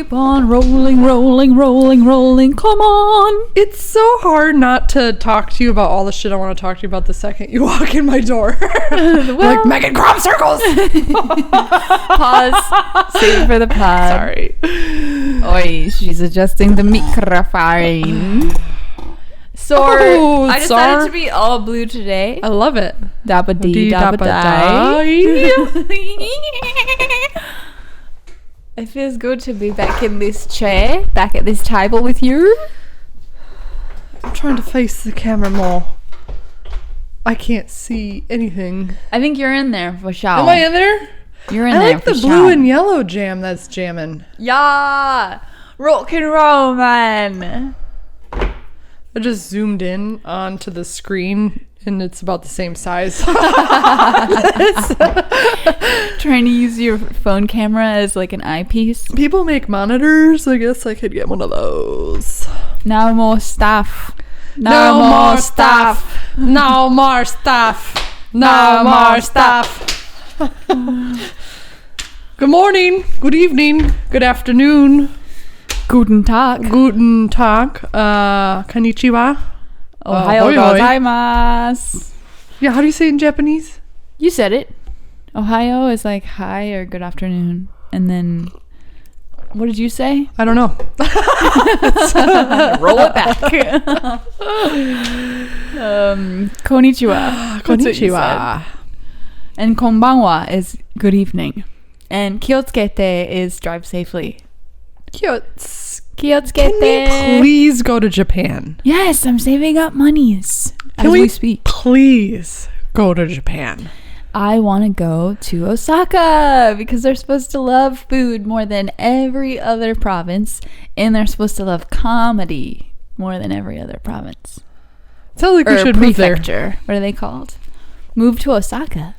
keep on rolling, rolling, rolling, rolling. Come on. It's so hard not to talk to you about all the shit I want to talk to you about the second you walk in my door. Like Megan crop circles. Pause. Save it for the pod. Sorry. Oi, she's adjusting the microphone. So I decided to be all blue today. I love it. Dabba dee, dabba die. It feels good to be back in this chair, back at this table with you. I'm trying to face the camera more. I can't see anything. I think you're in there for sure. Am I in there? You're in I there like for the sure. blue and yellow jam that's jamming. Yeah, rock and roll, man. I just zoomed in onto the screen and it's about the same size. Trying to use your phone camera as like an eyepiece. People make monitors. I guess I could get one of those. No more stuff. No more stuff. No more stuff. No more stuff. Good morning. Good evening. Good afternoon. Guten Tag. Guten Tag. Konnichiwa. Ohayou gozaimasu. Yeah, how do you say it in Japanese? You said it. Ohio is like hi or good afternoon. And then, what did you say? I don't know. Roll it back. Konnichiwa. Konnichiwa. And konbanwa is good evening. And kiotsukete is drive safely. Kiotsukete. Can we please go to Japan? Yes, I'm saving up monies as we speak. Please go to Japan? I want to go to Osaka because they're supposed to love food more than every other province, and they're supposed to love comedy more than every other province. Sounds like we should move there. What are they called? Move to Osaka.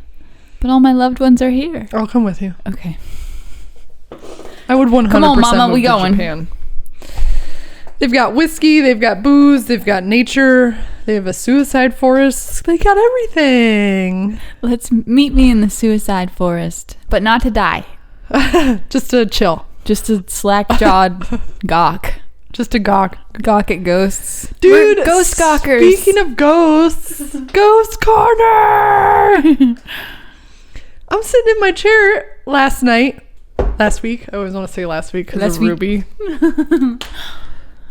But all my loved ones are here. I'll come with you. Okay. I would 100% Come on, Mama, move we to going. Japan. They've got whiskey, they've got booze, they've got nature, they have a suicide forest. They got everything. Meet me in the suicide forest, but not to die. Just to chill. Just a slack-jawed gawk. Just to gawk. Gawk at ghosts. Dude, we're ghost gawkers. Speaking of ghosts, Ghost Corner! I'm sitting in my chair last week. I always want to say last week because of Ruby.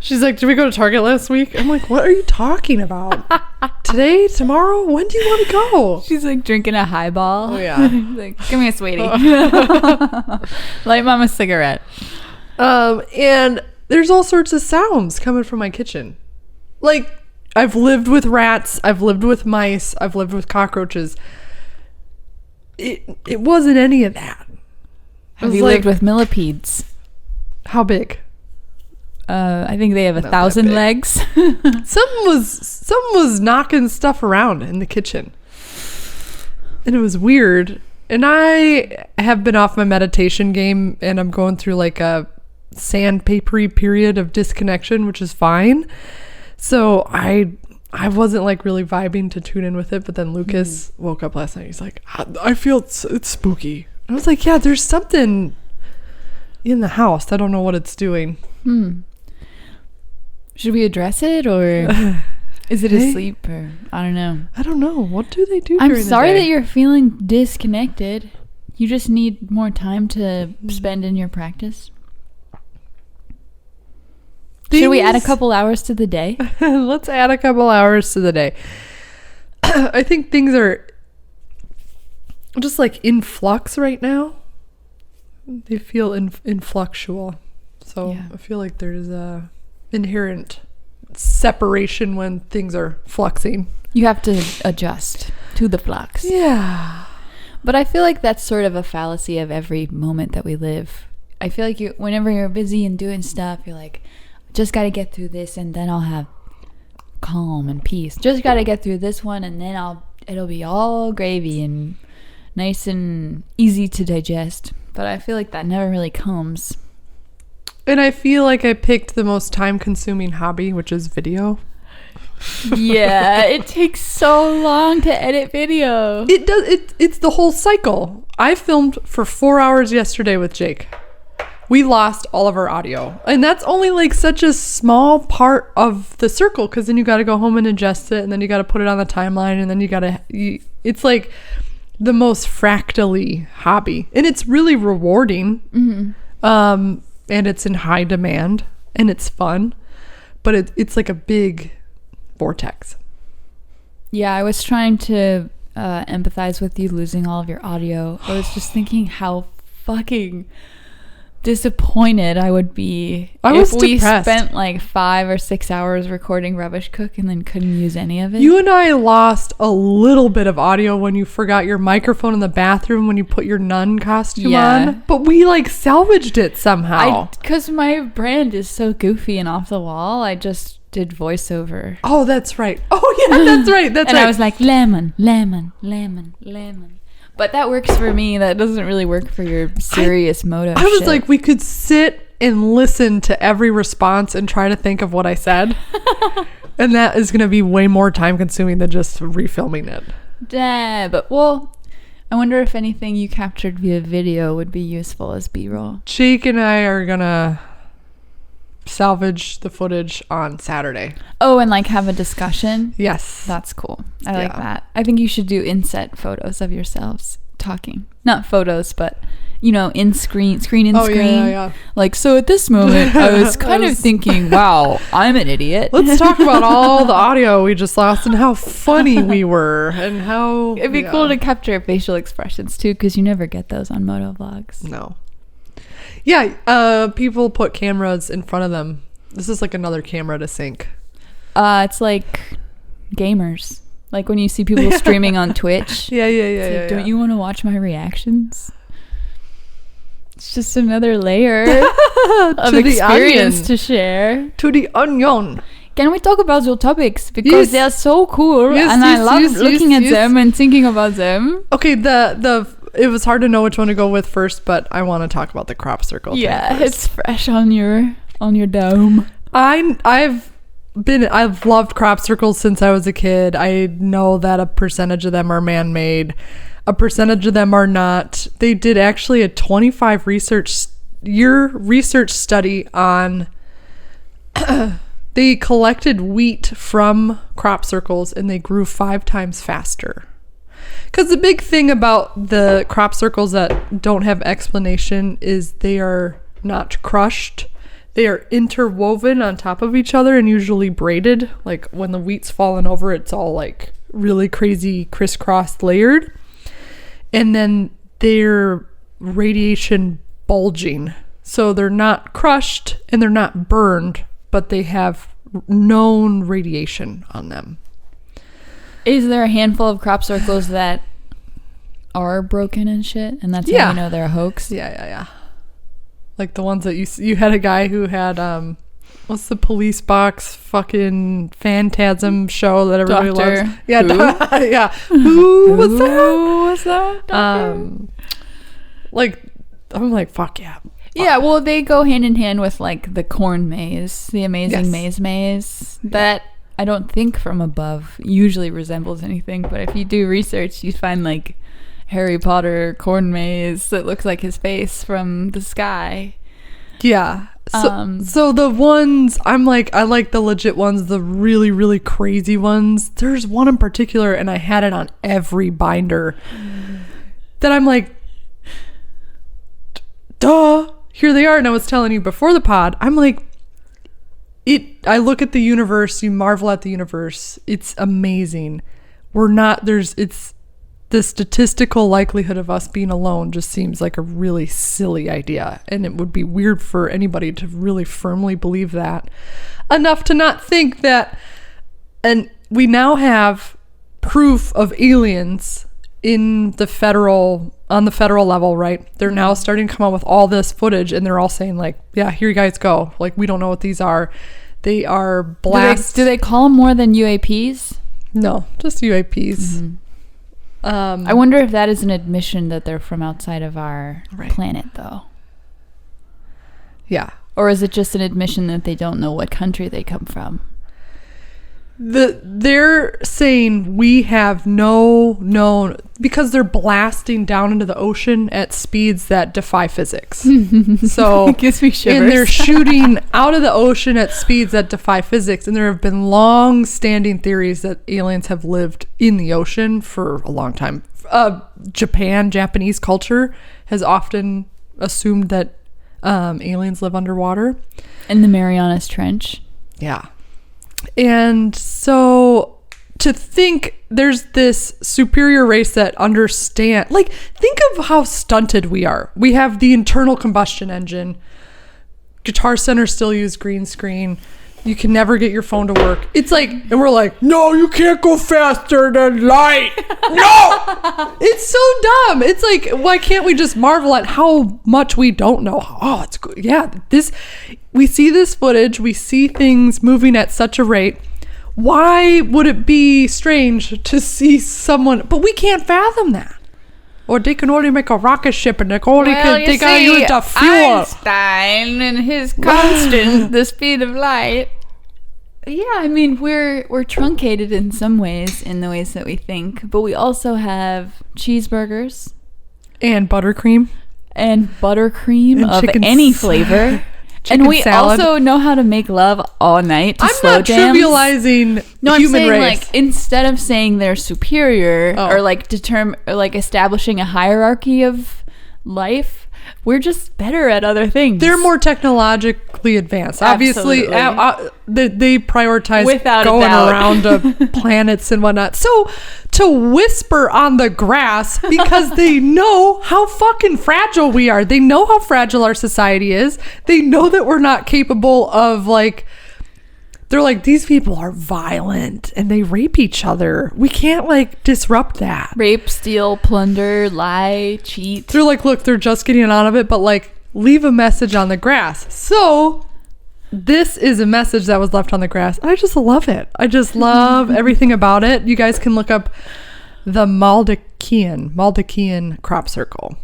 She's like, did we go to Target last week? I'm like, what are you talking about? Today? Tomorrow? When do you want to go? She's like drinking a highball. Oh, yeah. Like, give me a sweetie. Light mom a cigarette. And there's all sorts of sounds coming from my kitchen. Like, I've lived with rats. I've lived with mice. I've lived with cockroaches. It wasn't any of that. Have you lived with millipedes? How big? I think they have 1,000 legs. Something was knocking stuff around in the kitchen. And it was weird. And I have been off my meditation game and I'm going through like a sandpapery period of disconnection, which is fine. So I wasn't like really vibing to tune in with it, but then Lucas woke up last night. He's like, I feel it's spooky. I was like, yeah, there's something in the house. I don't know what it's doing. Should we address it or is it asleep or I don't know. I don't know. What do they do I'm during sorry the day? that you're feeling disconnected. You just need more time to spend in your practice. Should we add a couple hours to the day? Let's add a couple hours to the day. I think things are just like in flux right now. They feel influxual. So yeah. I feel like there's a inherent separation when things are fluxing. You have to adjust to the flux. Yeah. But I feel like that's sort of a fallacy of every moment that we live. I feel like whenever you're busy and doing stuff, you're like, just got to get through this and then I'll have calm and peace. Just got to get through this one and then it'll be all gravy and nice and easy to digest. But I feel like that never really comes. And I feel like I picked the most time-consuming hobby, which is video. Yeah, it takes so long to edit video. It does. It's the whole cycle. I filmed for 4 hours yesterday with Jake. we lost all of our audio. And that's only like such a small part of the circle, because then you got to go home and ingest it, and then you got to put it on the timeline, and then it's like the most fractally hobby. And it's really rewarding. And it's in high demand, and it's fun. But it's like a big vortex. Yeah, I was trying to empathize with you losing all of your audio. I was just thinking how fucking disappointed I would be if we spent like 5 or 6 hours recording Rubbish Cook and then couldn't use any of it. You and I lost a little bit of audio when you forgot your microphone in the bathroom when you put your nun costume on, but we like salvaged it somehow. Because my brand is so goofy and off the wall, I just did voiceover. Oh, that's right. Oh yeah, that's right. And I was like, lemon, lemon, lemon, lemon. But that works for me. That doesn't really work for your serious moto I was like, we could sit and listen to every response and try to think of what I said. And that is going to be way more time consuming than just refilming it. Yeah, but well, I wonder if anything you captured via video would be useful as B-roll. Jake and I are going to salvage the footage on Saturday. Oh, and like have a discussion? Yes. That's cool. I like that. I think you should do inset photos of yourselves talking. Not photos, but in screen. Yeah. Like, so at this moment, I was kind of thinking, wow, I'm an idiot. Let's talk about all the audio we just lost and how funny we were and how... It'd be cool to capture facial expressions too, because you never get those on moto vlogs. No. Yeah, people put cameras in front of them. This is like another camera to sync. It's like gamers. Like when you see people streaming on Twitch. Yeah. Don't you want to watch my reactions? It's just another layer of experience to share. To the onion. Can we talk about your topics? Because they're so cool, and I love looking at them and thinking about them. Okay, it was hard to know which one to go with first, but I want to talk about the crop circle. Yeah, it's fresh on your dome. I've loved crop circles since I was a kid. I know that a percentage of them are man-made. A percentage of them are not. They did actually a 25 research study on they collected wheat from crop circles and they grew 5 times faster. Because the big thing about the crop circles that don't have explanation is they are not crushed. They are interwoven on top of each other and usually braided. Like when the wheat's fallen over, it's all like really crazy crisscrossed layered. And then they're radiation bulging. So they're not crushed and they're not burned, but they have known radiation on them. Is there a handful of crop circles that are broken and shit, and that's how you know they're a hoax? Yeah. Like the ones that you had a guy who had what's the police box fucking phantasm show that everybody loves? Yeah, yeah. Who was that? Who was that? Like I'm like fuck yeah. Yeah, well, they go hand in hand with like the corn maze, the amazing maze that I don't think from above usually resembles anything, but if you do research, you find like Harry Potter corn maze that looks like his face from the sky. Yeah. So the ones I'm like, I like the legit ones, the really, really crazy ones. There's one in particular, and I had it on every binder that I'm like, duh, here they are. And I was telling you before the pod, I'm like, I look at the universe, you marvel at the universe. It's amazing. It's the statistical likelihood of us being alone just seems like a really silly idea. And it would be weird for anybody to really firmly believe that enough to not think that. And we now have proof of aliens on the federal level, right? They're now starting to come out with all this footage, and they're all saying like, yeah, here you guys go. Like, we don't know what these are. They are blast. Do they call them more than UAPs? No, just UAPs. Mm-hmm. I wonder if that is an admission that they're from outside of our planet, though. Yeah. Or is it just an admission that they don't know what country they come from? they're saying we have no known, because they're blasting down into the ocean at speeds that defy physics. So It gives me shivers. and they're shooting out of the ocean at speeds that defy physics. And there have been long-standing theories that aliens have lived in the ocean for a long time. Japanese culture has often assumed that aliens live underwater. In the Marianas Trench. Yeah. And so to think there's this superior race that understand, like, think of how stunted we are. We have the internal combustion engine. Guitar Center still use green screen. You can never get your phone to work. It's like, and we're like, no, you can't go faster than light. No! It's so dumb. It's like, why can't we just marvel at how much we don't know? Oh, it's good. Yeah, we see this footage. We see things moving at such a rate. Why would it be strange to see someone, but we can't fathom that. Or they can only make a rocket ship and they gotta use the fuel. Einstein and his constant, the speed of light. Yeah, I mean, we're truncated in some ways, in the ways that we think, but we also have cheeseburgers And buttercream. And buttercream And of chicken any flavor. Chicken And we salad. also know how to make love all night to slow I'm jams. not trivializing No, the I'm human saying race. like instead of saying they're superior or like establishing a hierarchy of life, we're just better at other things. They're more technologically advanced. Obviously, they prioritize Without a going doubt. around to planets and whatnot. So to whisper on the grass because they know how fucking fragile we are. They know how fragile our society is. They know that we're not capable of like. They're like, these people are violent and they rape each other. We can't like disrupt that. Rape, steal, plunder, lie, cheat. They're like, look, they're just getting out of it, but like, leave a message on the grass. So this is a message that was left on the grass. I just love it. I just love everything about it. You guys can look up the Maldakian crop circle.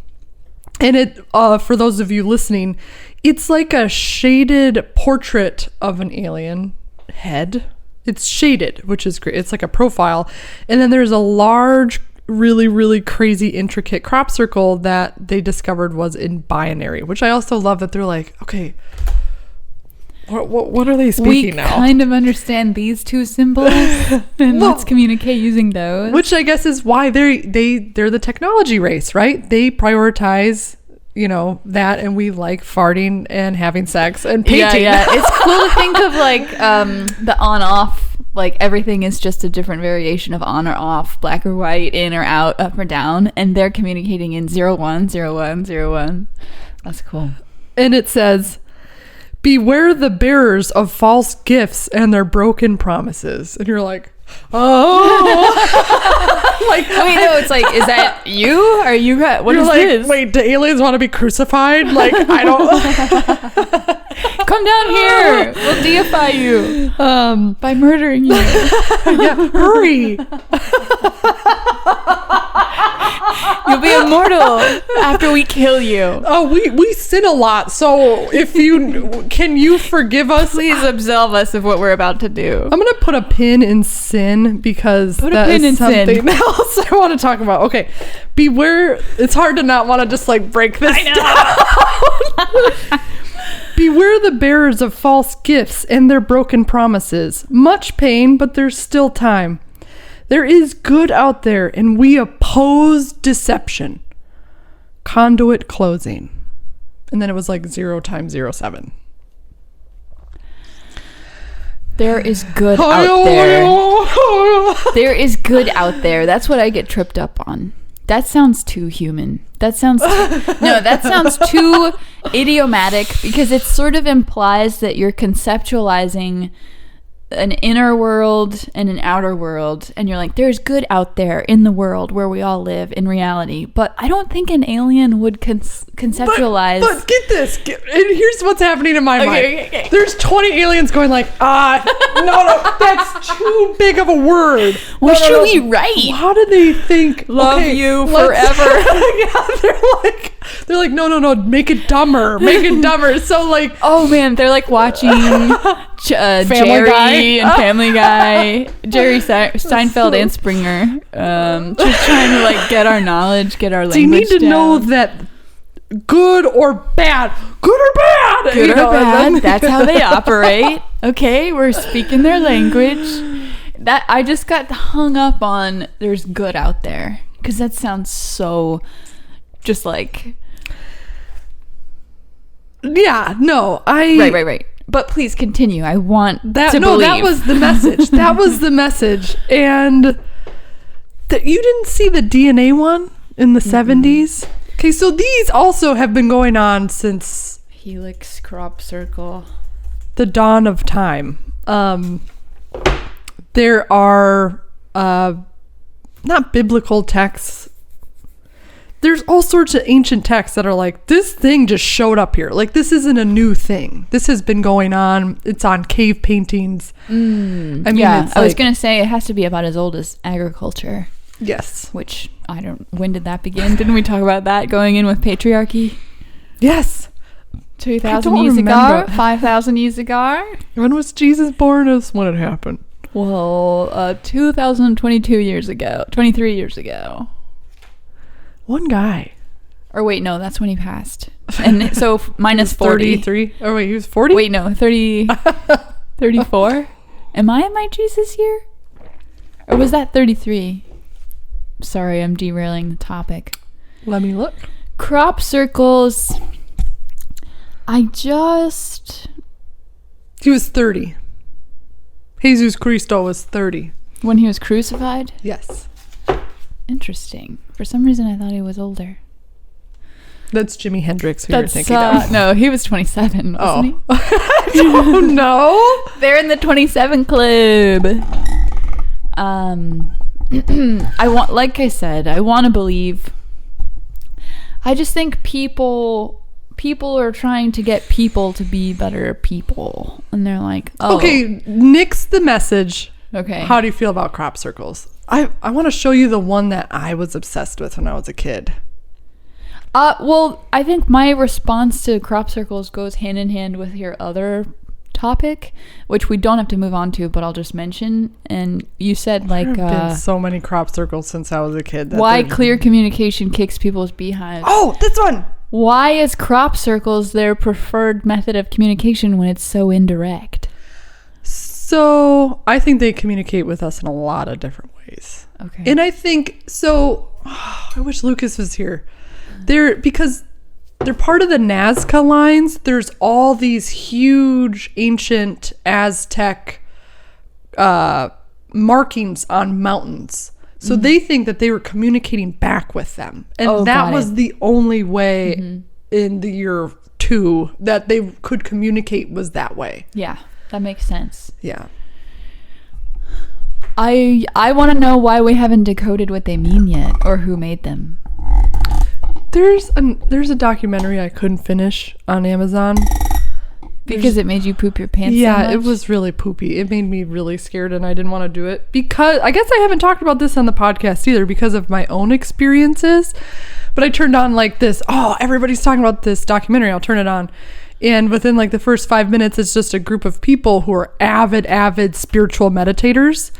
And it, for those of you listening, it's like a shaded portrait of an alien head. It's shaded, which is great. It's like a profile. And then there's a large, really, really crazy, intricate crop circle that they discovered was in binary, which I also love that they're like, okay, what are they speaking now? We kind of understand these two symbols and let's communicate using those. Which I guess is why they're the technology race, right? They prioritize, you know, that, and we like farting and having sex and painting. Yeah. It's cool to think of like the on-off, like everything is just a different variation of on or off, black or white, in or out, up or down, and they're communicating in 0, 1, 0, 1, 0, 1. That's cool. And it says, beware the bearers of false gifts and their broken promises. And you're like, oh. Like, wait, no, it's like, is that you? Are you, what you're is like, this? wait, do aliens want to be crucified? Like, I don't. Come down here. We'll deify you by murdering you. Yeah, hurry. You'll be immortal after we kill you. Oh, we sin a lot. So if can you forgive us? Please absolve us of what we're about to do. I'm gonna put a pin in sin because Put a that pin is in sin. something else I want to talk about. Okay, beware. It's hard to not want to just like break this down. Beware the bearers of false gifts and their broken promises. Much pain, but there's still time. There is good out there, and we oppose deception. Conduit closing. And then it was like 0 times 07. There is good out there. There is good out there. That's what I get tripped up on. That sounds too human. That sounds too idiomatic, because it sort of implies that you're conceptualizing an inner world and an outer world, and you're like, there's good out there in the world where we all live in reality. But I don't think an alien would conceptualize. But get this. And here's what's happening in my mind. Okay. There's 20 aliens going like, no, that's too big of a word. What should we write? How do they think? Love okay, you let's- forever. Yeah, they're like, They're like, no, make it dumber. Make it dumber. So like, oh man, they're like watching Jerry Guy. and Family Guy, Jerry Seinfeld and Springer, just trying to like get our knowledge, get our language. So you need to down. know that good or bad, Good or bad. That's how they operate. Okay, we're speaking their language. That I just got hung up on. There's good out there because that sounds so, just like. Yeah. No. Right. But please continue. I want that. to No, believe. that was the message. That was the message. And that you didn't see the DNA one in the 70s. Okay, so these also have been going on since Helix crop circle. the dawn of time. There are not biblical texts. There's all sorts of ancient texts that are like, this thing just showed up here. Like, this isn't a new thing. This has been going on. It's on cave paintings. I mean, Yeah, it's I was like- going to say it has to be about as old as agriculture, Yes. which I don't. When did that begin? Didn't we talk about that going in with patriarchy? Yes. 2,000 don't years ago? remember. 5,000 years ago? When was Jesus born? That's when it happened. Well, 2022 years ago. 23 years ago. One guy. Or wait, no, that's when he passed. And so minus 40. 33. Oh, wait, he was 40? Wait, no, 30. 34? Am I in my Jesus year? Or was that 33? Sorry, I'm derailing the topic. Let me look. Crop circles. He was 30. Jesus Cristo was 30. When he was crucified? Yes. Interesting. For some reason, I thought he was older. That's Jimi Hendrix who you're thinking of. No, he was 27, wasn't he? I don't know. They're in the 27 club. Like I said, I want to believe. I just think people are trying to get people to be better people, and they're like, oh, Okay, nix the message. okay. How do you feel about crop circles? I want to show you the one that I was obsessed with when I was a kid. Well, I think my response to crop circles goes hand in hand with your other topic, which we don't have to move on to, but I'll just mention. And you said like, There have been so many crop circles since I was a kid. that why they're- clear communication kicks people's beehives. Oh, this one. Why is crop circles their preferred method of communication when it's so indirect? So I think they communicate with us in a lot of different ways. Okay. And I think so. I wish Lucas was here. Because they're part of the Nazca lines. There's all these huge ancient Aztec markings on mountains. So they think that they were communicating back with them. And that was the only way in the year 2 that they could communicate was that way. Yeah, that makes sense. Yeah. I want to know why we haven't decoded what they mean yet, or who made them. There's a documentary I couldn't finish on Amazon. Because it made you poop your pants so Yeah, much? it was really poopy. It made me really scared and I didn't want to do it. Because I guess I haven't talked about this on the podcast either because of my own experiences. But I turned on like this, everybody's talking about this documentary. I'll turn it on. And within like the first 5 minutes, it's just a group of people who are avid spiritual meditators.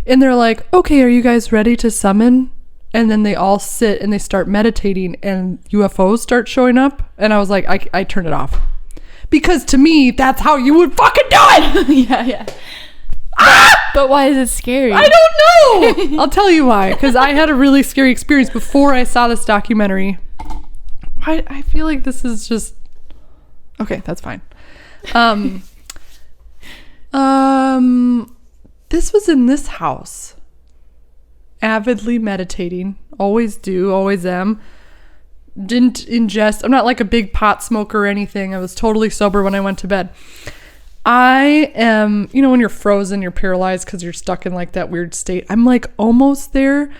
And they're like, okay, are you guys ready to summon? And then they all sit and they start meditating and UFOs start showing up. And I was like, I turned it off. Because to me, that's how you would fucking do it. yeah. But why is it scary? I don't know. I'll tell you why. Because I had a really scary experience before I saw this documentary. I feel like this is just... Okay, that's fine. This was in this house. Avidly meditating. Always do. Always am. Didn't ingest. I'm not like a big pot smoker or anything. I was totally sober when I went to bed. I am, when you're frozen, you're paralyzed because you're stuck in like that weird state. I'm like almost there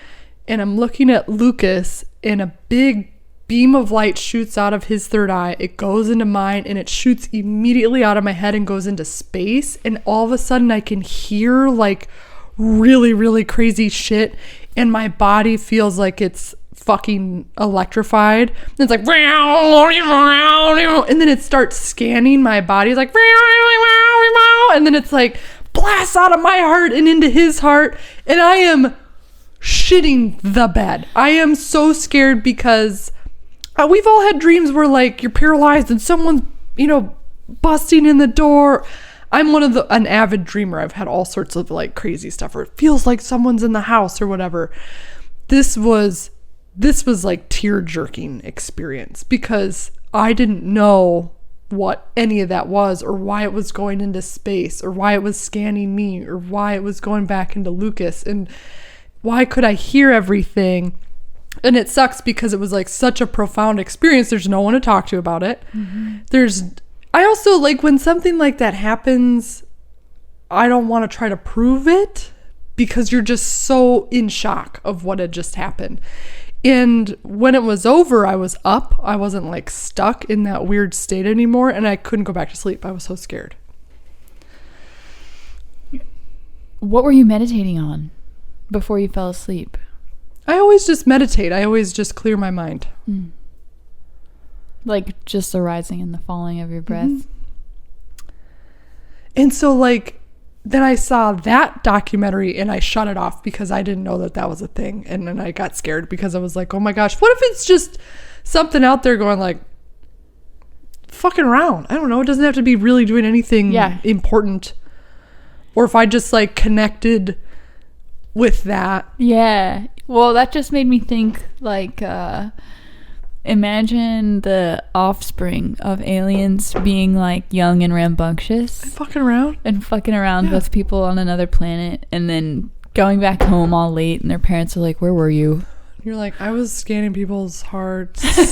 and I'm looking at Lucas and a big beam of light shoots out of his third eye. It goes into mine and it shoots immediately out of my head and goes into space. And all of a sudden I can hear like really, really crazy shit and my body feels like it's fucking electrified. And it's like, and then it starts scanning my body. It's like, and then it's like blasts out of my heart and into his heart. And I am shitting the bed. I am so scared because we've all had dreams where like you're paralyzed and someone's, busting in the door. I'm an avid dreamer. I've had all sorts of like crazy stuff, or it feels like someone's in the house or whatever. This was like tear-jerking experience because I didn't know what any of that was, or why it was going into space, or why it was scanning me, or why it was going back into Lucas, and why could I hear everything. And it sucks because it was like such a profound experience. There's no one to talk to about it. I also like when something like that happens, I don't want to try to prove it because you're just so in shock of what had just happened. And when it was over, I was up. I wasn't like stuck in that weird state anymore, and I couldn't go back to sleep. I was so scared. What were you meditating on before you fell asleep? I always just meditate. I always just clear my mind. Like just the rising and the falling of your breath. And so like then I saw that documentary and I shut it off because I didn't know that was a thing. And then I got scared because I was like, oh my gosh, what if it's just something out there going like fucking around? I don't know. It doesn't have to be really doing anything important. Or if I just like connected with that. Yeah. Well, that just made me think like imagine the offspring of aliens being like young and rambunctious and fucking around with people on another planet, and then going back home all late and their parents are like, where were you? You're like, I was scanning people's hearts. That's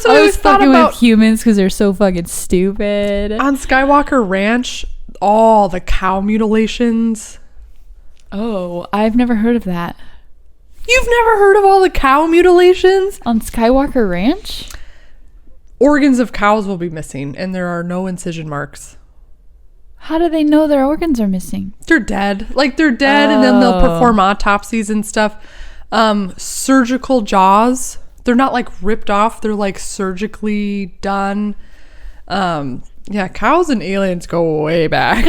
what I was fucking with humans because they're so fucking stupid. On Skywalker Ranch, all the cow mutilations. Oh, I've never heard of that. You've never heard of all the cow mutilations? On Skywalker Ranch? Organs of cows will be missing, and there are no incision marks. How do they know their organs are missing? They're dead. Like, they're dead, and then they'll perform autopsies and stuff. Surgical jaws. They're not, like, ripped off. They're, like, surgically done. Yeah, cows and aliens go way back.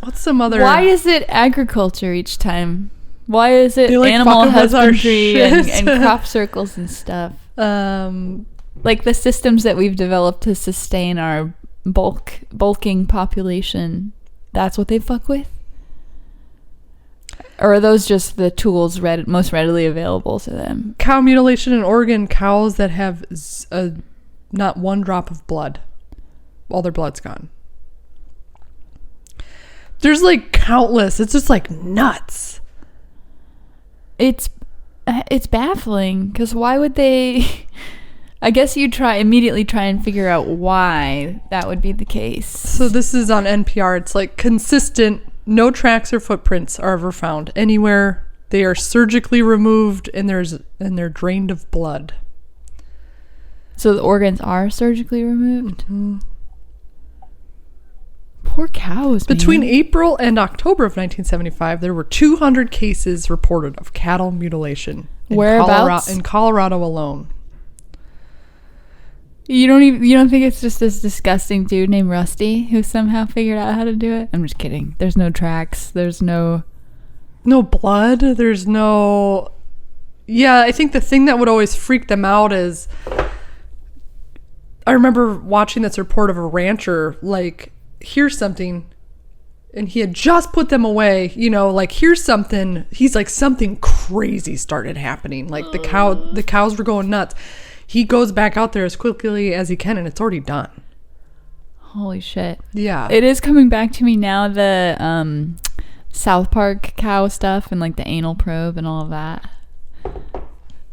What's some other... Why is it agriculture each time? Why is it like animal husbandry and crop circles and stuff? Like the systems that we've developed to sustain our bulking population, that's what they fuck with? Or are those just the tools most readily available to them? Cow mutilation in Oregon, cows that have not one drop of blood. All their blood's gone. There's like countless. It's just like nuts. It's baffling because why would they? I guess you immediately try and figure out why that would be the case. So this is on NPR. It's like consistent. No tracks or footprints are ever found anywhere. They are surgically removed and they're drained of blood. So the organs are surgically removed? Mm-hmm. Poor cows, man. Between April and October of 1975, there were 200 cases reported of cattle mutilation Whereabouts? In Colorado alone. You don't think it's just this disgusting dude named Rusty who somehow figured out how to do it? I'm just kidding. There's no tracks. There's no blood. There's no... Yeah, I think the thing that would always freak them out is... I remember watching this report of a rancher, like... here's something, and he had just put them away, like here's something. He's like, something crazy started happening, like the cows were going nuts. He goes back out there as quickly as he can and it's already done. Holy shit. Yeah, it is coming back to me now, the South Park cow stuff and like the anal probe and all of that.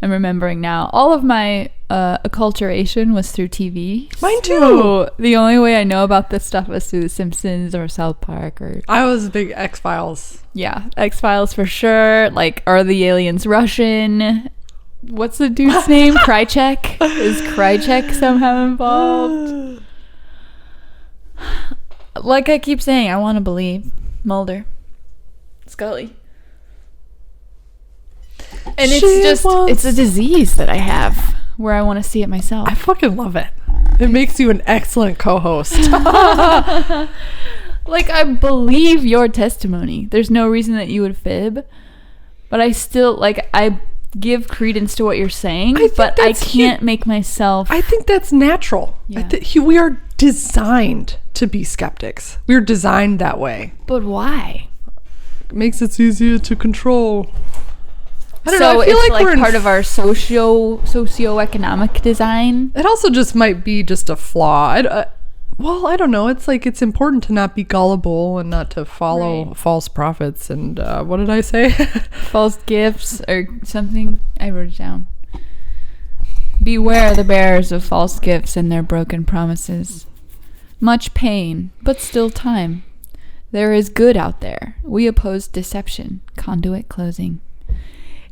I'm remembering now. All of my acculturation was through TV. Mine too. So the only way I know about this stuff was through The Simpsons or South Park. I was a big X-Files. Yeah, X-Files for sure. Like, are the aliens Russian? What's the dude's name? Krychek? Is Krychek somehow involved? Like I keep saying, I want to believe Mulder. Scully. And it's a disease that I have where I want to see it myself. I fucking love it. It makes you an excellent co-host. Like, I believe your testimony. There's no reason that you would fib, but I still, like, I give credence to what you're saying, but I can't make myself. I think that's natural. Yeah. We are designed to be skeptics. We're designed that way. But why? It makes it easier to control. I don't know. I feel it's like we're part of our socioeconomic design. It also just might be just a flaw. Well, I don't know. It's like it's important to not be gullible and not to follow false prophets. And what did I say? False gifts or something. I wrote it down. Beware the bearers of false gifts and their broken promises. Much pain, but still time. There is good out there. We oppose deception. Conduit closing.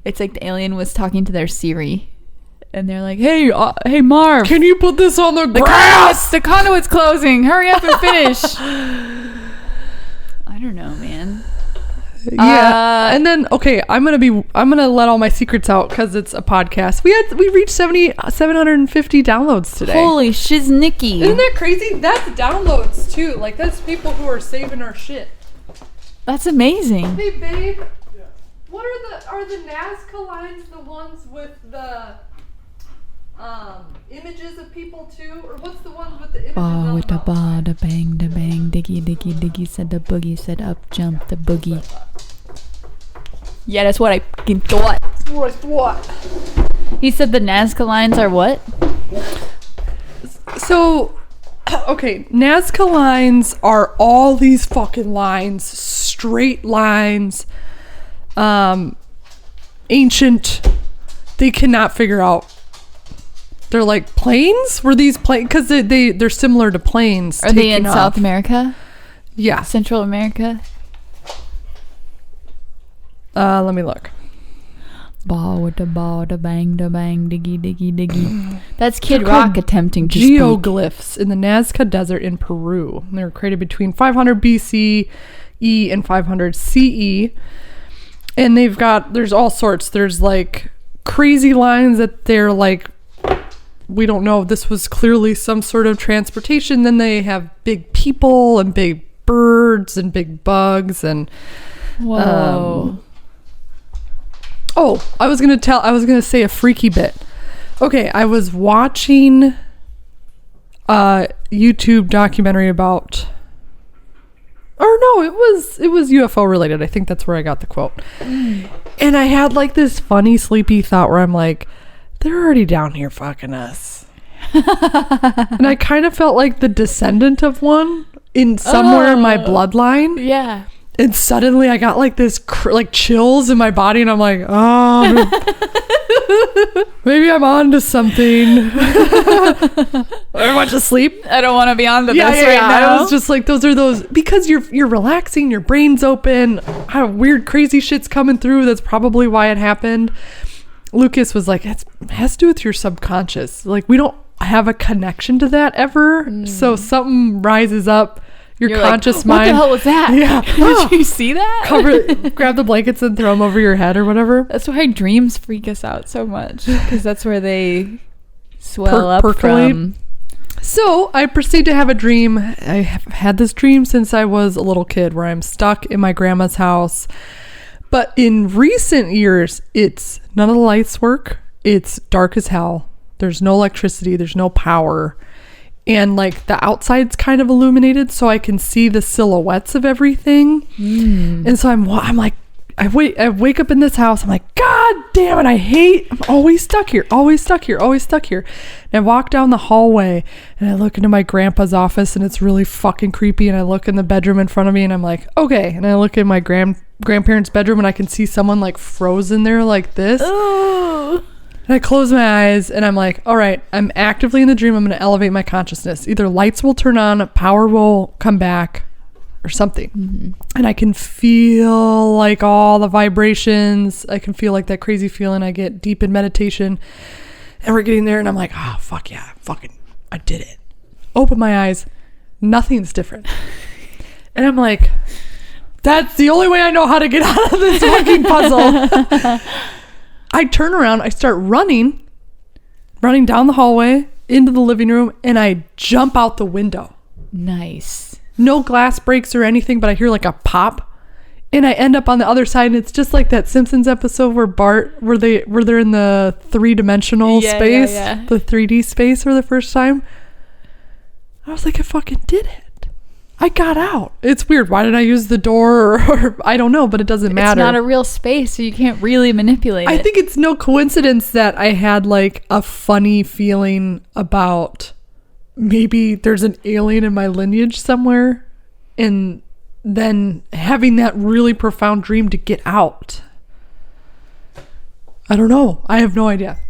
It's like the alien was talking to their Siri. And they're like, hey Marv. Can you put this on the grass? The conduit's closing. Hurry up and finish. I don't know, man. Yeah. And then, okay, I'm going to let all my secrets out because it's a podcast. We reached 750 downloads today. Holy shiznicky. Isn't that crazy? That's downloads too. Like, that's people who are saving our shit. That's amazing. Hey, babe. Yeah. What are the Nazca lines the ones with the images of people too, or what's the ones with the images Ba with the of ba da bang da bang diggy diggy diggy said the boogie said up jump the boogie. Yeah, that's what I fucking thought. What? He said the Nazca lines are what? So, okay, Nazca lines are all these fucking lines, straight lines, ancient. They cannot figure out. They're like planes? Were these planes? Because they're similar to planes. Are they in South America? Yeah. Central America? Let me look. Ba with the ba da bang diggy diggy diggy. That's Kid Rock attempting to geoglyphs in the Nazca Desert in Peru. They were created between 500 BCE and 500 CE. And there's all sorts. There's like crazy lines that they're like, we don't know if this was clearly some sort of transportation. Then they have big people and big birds and big bugs and whoa. I was gonna say a freaky bit. Okay, I was watching a YouTube documentary about, or no, it was UFO related. I think that's where I got the quote. And I had like this funny sleepy thought where I'm like, they're already down here fucking us. And I kind of felt like the descendant of one in somewhere in my bloodline. Yeah. And suddenly I got like this like chills in my body and I'm like, oh, maybe I'm on to something. I went to sleep. I don't want to be on to this right now. I was just like, those because you're relaxing, your brain's open, weird crazy shit's coming through. That's probably why it happened. Lucas was like, it has to do with your subconscious. Like, we don't have a connection to that ever. So something rises up. You're conscious mind. What the hell was that? Yeah. Did you see that? Grab the blankets and throw them over your head or whatever. That's why dreams freak us out so much. Because that's where they swell up percolate. From. So I proceed to have a dream. I have had this dream since I was a little kid where I'm stuck in my grandma's house. But in recent years, it's none of the lights work. It's dark as hell. There's no electricity. There's no power. And like the outside's kind of illuminated so I can see the silhouettes of everything. And so I'm like, I wake up in this house. I'm like, God damn it. I'm always stuck here. And I walk down the hallway and I look into my grandpa's office and it's really fucking creepy. And I look in the bedroom in front of me and I'm like, okay. And I look in my grandparents' bedroom and I can see someone like frozen there like this. Oh. And I close my eyes and I'm like, all right, I'm actively in the dream. I'm going to elevate my consciousness. Either lights will turn on, power will come back, or something. And I can feel like all the vibrations. I can feel like that crazy feeling. I get deep in meditation and we're getting there and I'm like, oh, fuck yeah, I did it. Open my eyes. Nothing's different. And I'm like, that's the only way I know how to get out of this fucking puzzle. I turn around, I start running down the hallway into the living room, and I jump out the window. Nice. No glass breaks or anything, but I hear like a pop, and I end up on the other side, and it's just like that Simpsons episode where they're in the 3-dimensional space, the 3D space for the first time. I was like, I fucking did it. I got out. It's weird. Why did I use the door? Or I don't know, but it doesn't matter. It's not a real space, so you can't really manipulate it. I think it's no coincidence that I had like a funny feeling about maybe there's an alien in my lineage somewhere, and then having that really profound dream to get out. I don't know. I have no idea.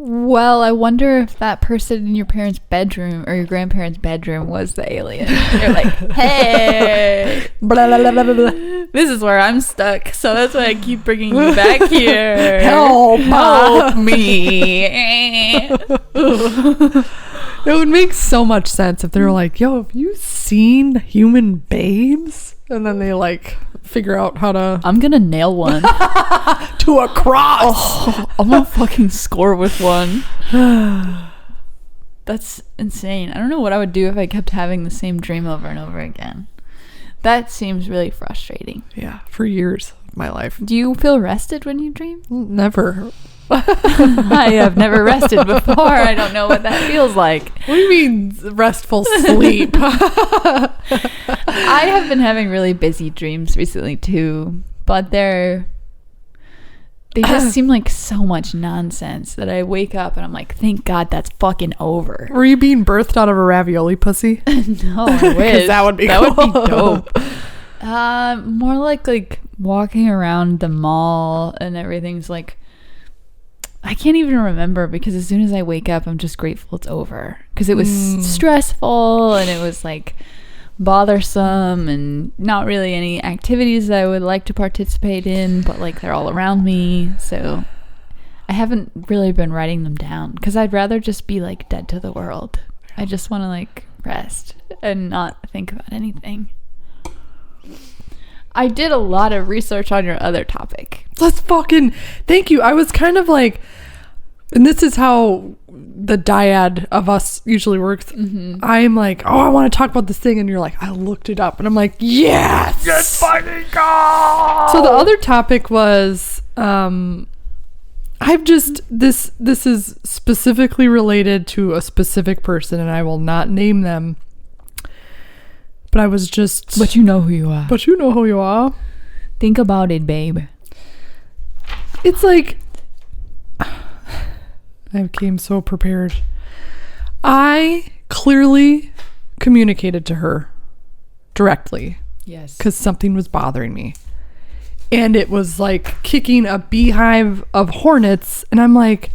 Well, I wonder if that person in your parents' bedroom or your grandparents' bedroom was the alien. You're like, hey, blah, blah, blah, blah, blah. This is where I'm stuck, so that's why I keep bringing you back here. Help me. It would make so much sense if they were like, yo, have you seen human babes? And then they like figure out how to... I'm gonna nail one. to a cross. Oh, I'm gonna fucking score with one. That's insane. I don't know what I would do if I kept having the same dream over and over again. That seems really frustrating. Yeah, for years of my life. Do you feel rested when you dream? Never. I have never rested before. I don't know what that feels like. What do you mean restful sleep? I have been having really busy dreams recently too, but they just seem like so much nonsense that I wake up and I'm like, thank God that's fucking over. Were you being birthed out of a ravioli pussy? No, I wish. that would be that cool. would be dope. More like walking around the mall and everything's like, I can't even remember, because as soon as I wake up, I'm just grateful it's over, because it was stressful and it was like bothersome and not really any activities that I would like to participate in, but like they're all around me. So I haven't really been writing them down because I'd rather just be like dead to the world. I just want to like rest and not think about anything. I did a lot of research on your other topic. Let's fucking thank you. I was kind of like, and this is how the dyad of us usually works. Mm-hmm. I'm like, oh, I want to talk about this thing, and you're like, I looked it up, and I'm like, yes, fucking go. So the other topic was, I've just this is specifically related to a specific person, and I will not name them. But I was just... But you know who you are. But you know who you are. Think about it, babe. It's like... I came so prepared. I clearly communicated to her directly. Yes. Because something was bothering me. And it was like kicking a beehive of hornets. And I'm like,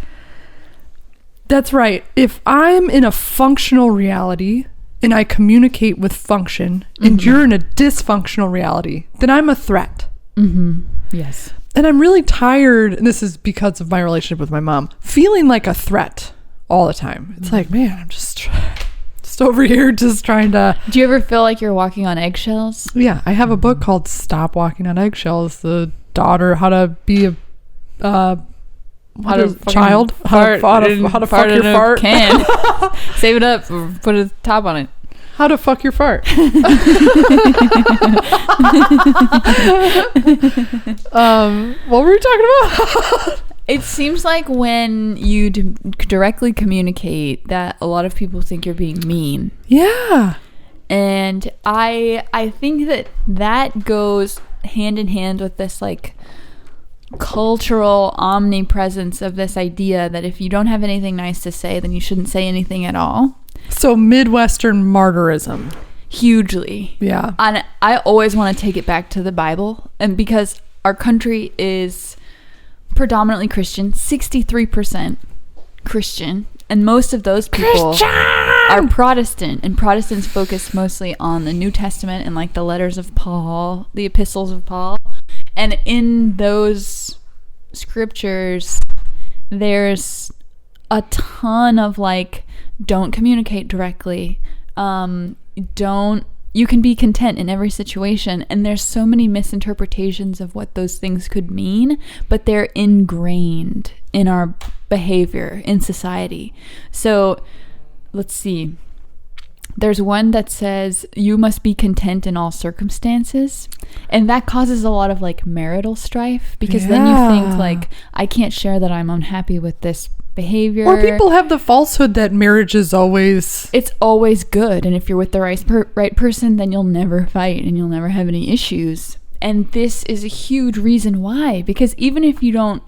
that's right. If I'm in a functional reality... and I communicate with function, and you're in a dysfunctional reality, then I'm a threat. Mm-hmm. Yes. And I'm really tired, and this is because of my relationship with my mom, feeling like a threat all the time. It's like, man, I'm just over here just trying to... Do you ever feel like you're walking on eggshells? Yeah, I have a book called Stop Walking on Eggshells, the daughter, how to be a... how to fuck your fart. Can. Save it up. Put a top on it. How to fuck your fart. What were we talking about? It seems like when you directly communicate that a lot of people think you're being mean. Yeah. And I think that goes hand in hand with this like cultural omnipresence of this idea that if you don't have anything nice to say, then you shouldn't say anything at all. So Midwestern martyrism. Hugely. Yeah. And I always want to take it back to the Bible. And because our country is predominantly Christian, 63% Christian, and most of those people are Protestant, and Protestants focus mostly on the New Testament and like the letters of Paul, the epistles of Paul. And in those scriptures, there's a ton of like, don't communicate directly. Don't you can be content in every situation, and there's so many misinterpretations of what those things could mean, but they're ingrained in our behavior in society. So let's see. There's one that says you must be content in all circumstances, and that causes a lot of like marital strife, because then you think like, I can't share that I'm unhappy with this behavior. Or people have the falsehood that marriage is always... It's always good, and if you're with the right person, then you'll never fight and you'll never have any issues. And this is a huge reason why, because even if you don't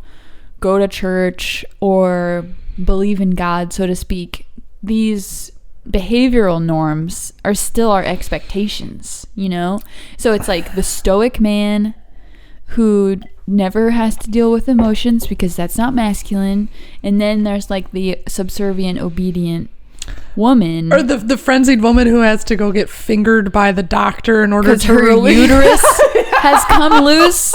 go to church or believe in God, so to speak, these behavioral norms are still our expectations, you know? So it's like the stoic man who never has to deal with emotions because that's not masculine, and then there's like the subservient, obedient woman, or the frenzied woman who has to go get fingered by the doctor in order to her uterus has come loose.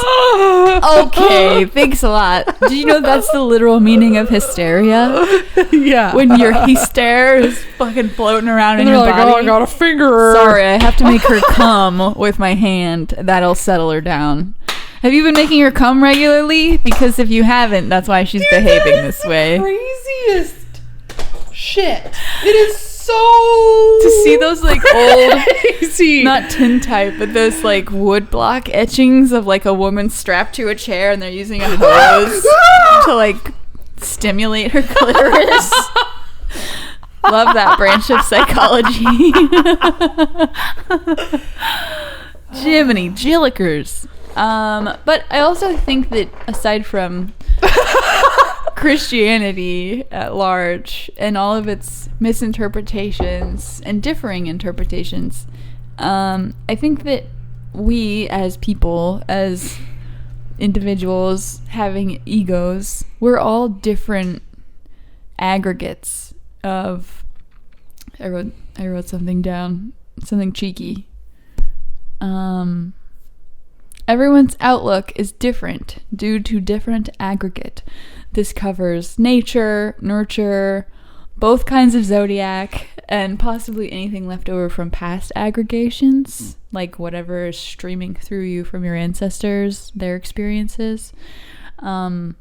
Okay, thanks a lot. Did you know that's the literal meaning of hysteria? Yeah, when your hyster is fucking floating around in your your body. Oh, I got a finger her. Sorry, I have to make her come with my hand. That'll settle her down. Have you been making her come regularly? Because if you haven't, that's why she's behaving this way. Craziest shit. It is so... To see those like old, crazy. Not tintype, but those like woodblock etchings of like a woman strapped to a chair and they're using a hose to like stimulate her clitoris. Love that branch of psychology. Jiminy Jillikers. But I also think that aside from Christianity at large and all of its misinterpretations and differing interpretations, I think that we as people, as individuals having egos, we're all different aggregates of... I wrote something down, something cheeky. Everyone's outlook is different due to different aggregate. This covers nature, nurture, both kinds of zodiac, and possibly anything left over from past aggregations, like whatever is streaming through you from your ancestors, their experiences. And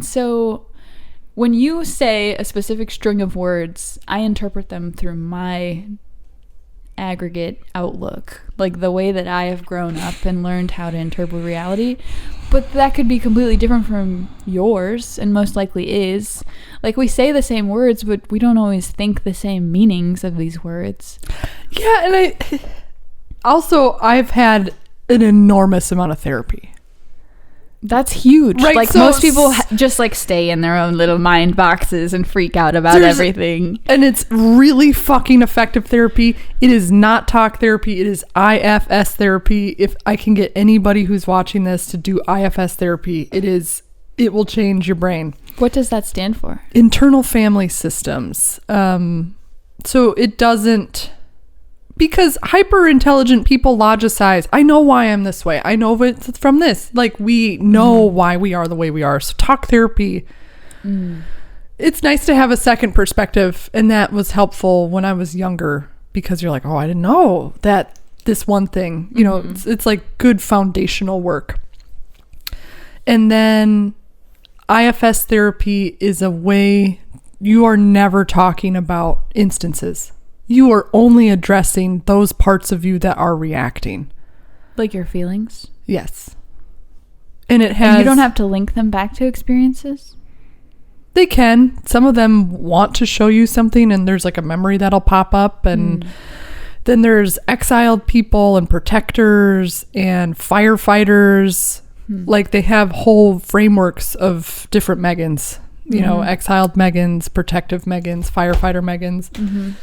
so when you say a specific string of words, I interpret them through my aggregate outlook, like the way that I have grown up and learned how to interpret reality. But that could be completely different from yours, and most likely is. Like, we say the same words, but we don't always think the same meanings of these words. Yeah, and I've had an enormous amount of therapy. That's huge. Right, like, so most people just like stay in their own little mind boxes and freak out about everything. And it's really fucking effective therapy. It is not talk therapy. It is IFS therapy. If I can get anybody who's watching this to do IFS therapy, it will change your brain. What does that stand for? Internal Family Systems. So it doesn't... Because hyper intelligent people logicize. I know why I'm this way. I know it's from this. Like, we know why we are the way we are. So talk therapy. It's nice to have a second perspective, and that was helpful when I was younger, because you're like, oh, I didn't know that this one thing. You know, it's like good foundational work. And then IFS therapy is a way you are never talking about instances. You are only addressing those parts of you that are reacting. Like your feelings? Yes. And you don't have to link them back to experiences? They can. Some of them want to show you something, and there's like a memory that'll pop up. And then there's exiled people and protectors and firefighters. Like, they have whole frameworks of different Megans. You know, exiled Megans, protective Megans, firefighter Megans.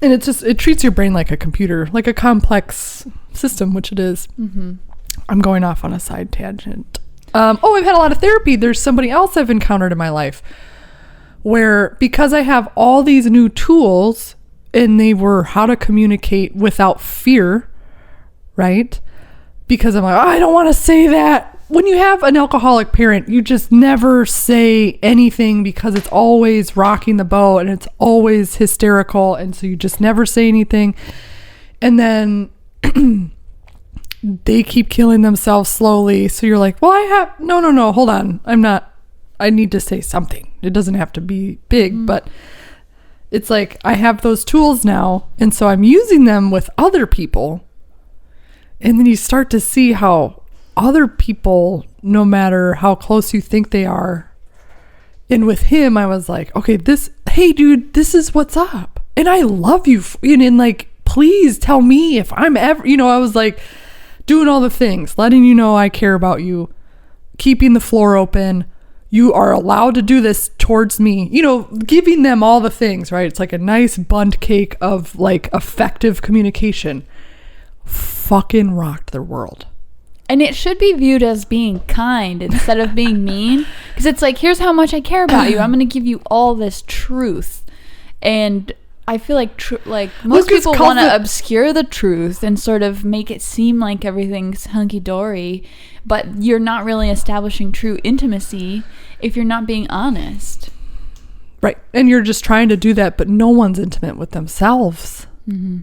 And it treats your brain like a computer, like a complex system, which it is. I'm going off on a side tangent. I've had a lot of therapy. There's somebody else I've encountered in my life where, because I have all these new tools, and they were how to communicate without fear, right? Because I'm like, oh, I don't want to say that. When you have an alcoholic parent, you just never say anything because it's always rocking the boat and it's always hysterical. And so you just never say anything. And then they keep killing themselves slowly. So you're like, well, no, hold on. I need to say something. It doesn't have to be big, but it's like I have those tools now. And so I'm using them with other people. And then you start to see how other people, no matter how close you think they are. And with him, I was like, okay, hey dude, this is what's up. And I love you. And like, please tell me if I'm ever, I was like doing all the things, letting you know I care about you, keeping the floor open. You are allowed to do this towards me, giving them all the things, right? It's like a nice bundt cake of like effective communication. Fucking rocked their world. And it should be viewed as being kind instead of being mean. Because it's like, here's how much I care about you. I'm going to give you all this truth. And I feel like most people want to obscure the truth and sort of make it seem like everything's hunky-dory. But you're not really establishing true intimacy if you're not being honest. Right. And you're just trying to do that, but no one's intimate with themselves. Mm-hmm.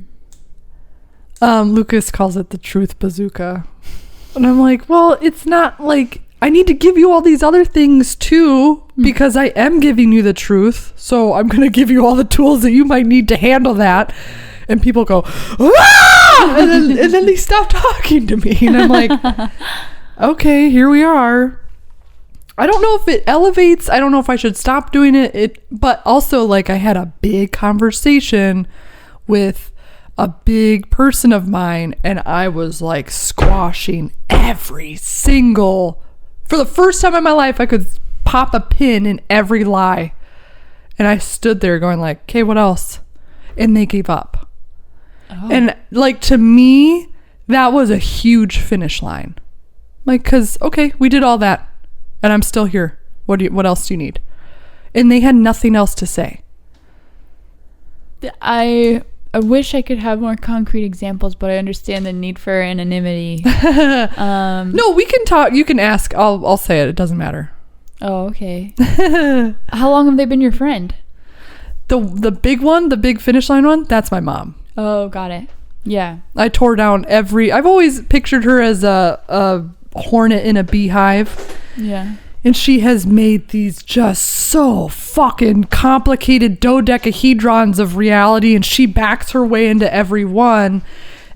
Lucas calls it the truth bazooka. And I'm like, well, it's not like I need to give you all these other things too, because I am giving you the truth. So I'm going to give you all the tools that you might need to handle that. And people go, ah! and then they stop talking to me. And I'm like, okay, here we are. I don't know if it elevates. I don't know if I should stop doing it. But also, like, I had a big conversation with a big person of mine, and I was like squashing every single, for the first time in my life, I could pop a pin in every lie. And I stood there going like, okay, what else? And they gave up. Oh. And like, to me, that was a huge finish line. Like, cause okay, we did all that and I'm still here. What else do you need? And they had nothing else to say. I wish I could have more concrete examples, but I understand the need for anonymity. No, we can talk. You can ask. I'll say it. It doesn't matter. Oh, okay. How long have they been your friend? The big one, the big finish line one, that's my mom. Oh, got it. Yeah. I tore down I've always pictured her as a hornet in a beehive. Yeah. And she has made these just so fucking complicated dodecahedrons of reality, and she backs her way into every one.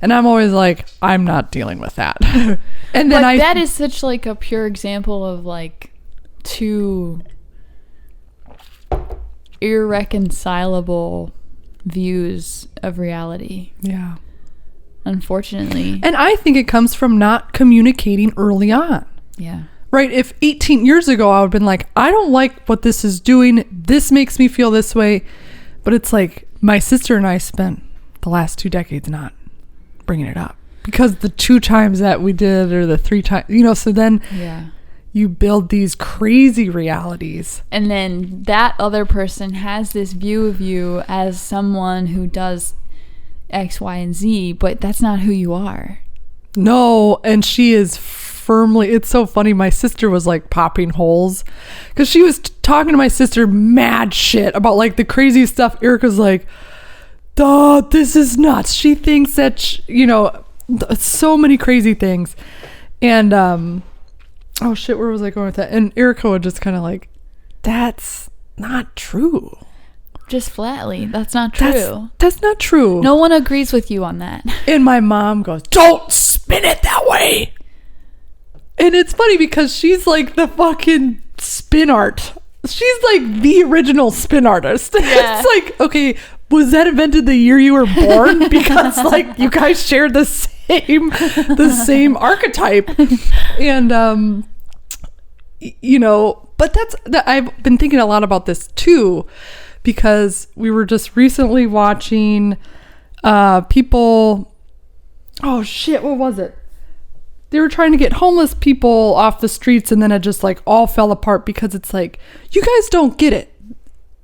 And I'm always like, I'm not dealing with that. And then that is such like a pure example of like two irreconcilable views of reality. Yeah. Unfortunately. And I think it comes from not communicating early on. Yeah. Right? If 18 years ago I would have been like, I don't like what this is doing. This makes me feel this way. But it's like my sister and I spent the last 2 decades not bringing it up. Because the 2 times that we did, or the 3 times, so then you build these crazy realities. And then that other person has this view of you as someone who does X, Y, and Z, but that's not who you are. No, and she is firmly, it's so funny, my sister was like popping holes because she was talking to my sister mad shit about like the crazy stuff. Erica's like, duh, this is nuts. She thinks that so many crazy things. And oh shit, where was I going with that? And Erica would just kind of like, that's not true. Just flatly, that's not true. That's not true. No one agrees with you on that. And my mom goes, don't spin it that way. And it's funny because she's like the fucking spin art. She's like the original spin artist. Yeah. It's like, okay, was that invented the year you were born? Because like you guys share the same archetype. And but I've been thinking a lot about this too, because we were just recently watching people, oh shit, what was it? They were trying to get homeless people off the streets, and then it just like all fell apart because it's like, you guys don't get it.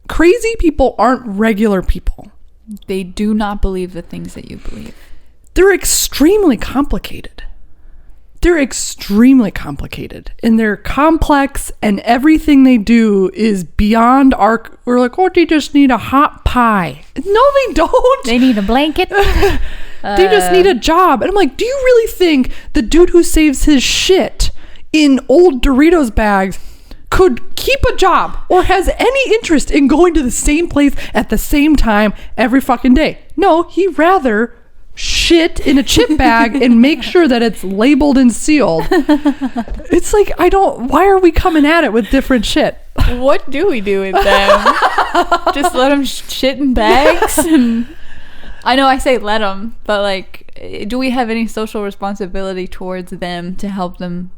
Crazy people aren't regular people. They do not believe the things that you believe. They're extremely complicated. And they're complex, and everything they do is beyond we're like, oh, they just need a hot pie. No, they don't. They need a blanket. They just need a job. And I'm like, do you really think the dude who saves his shit in old Doritos bags could keep a job or has any interest in going to the same place at the same time every fucking day? No, he'd rather shit in a chip bag and make sure that it's labeled and sealed. It's like, why are we coming at it with different shit? What do we do with them? Just let them shit in bags? And I know I say let them, but like, do we have any social responsibility towards them to help them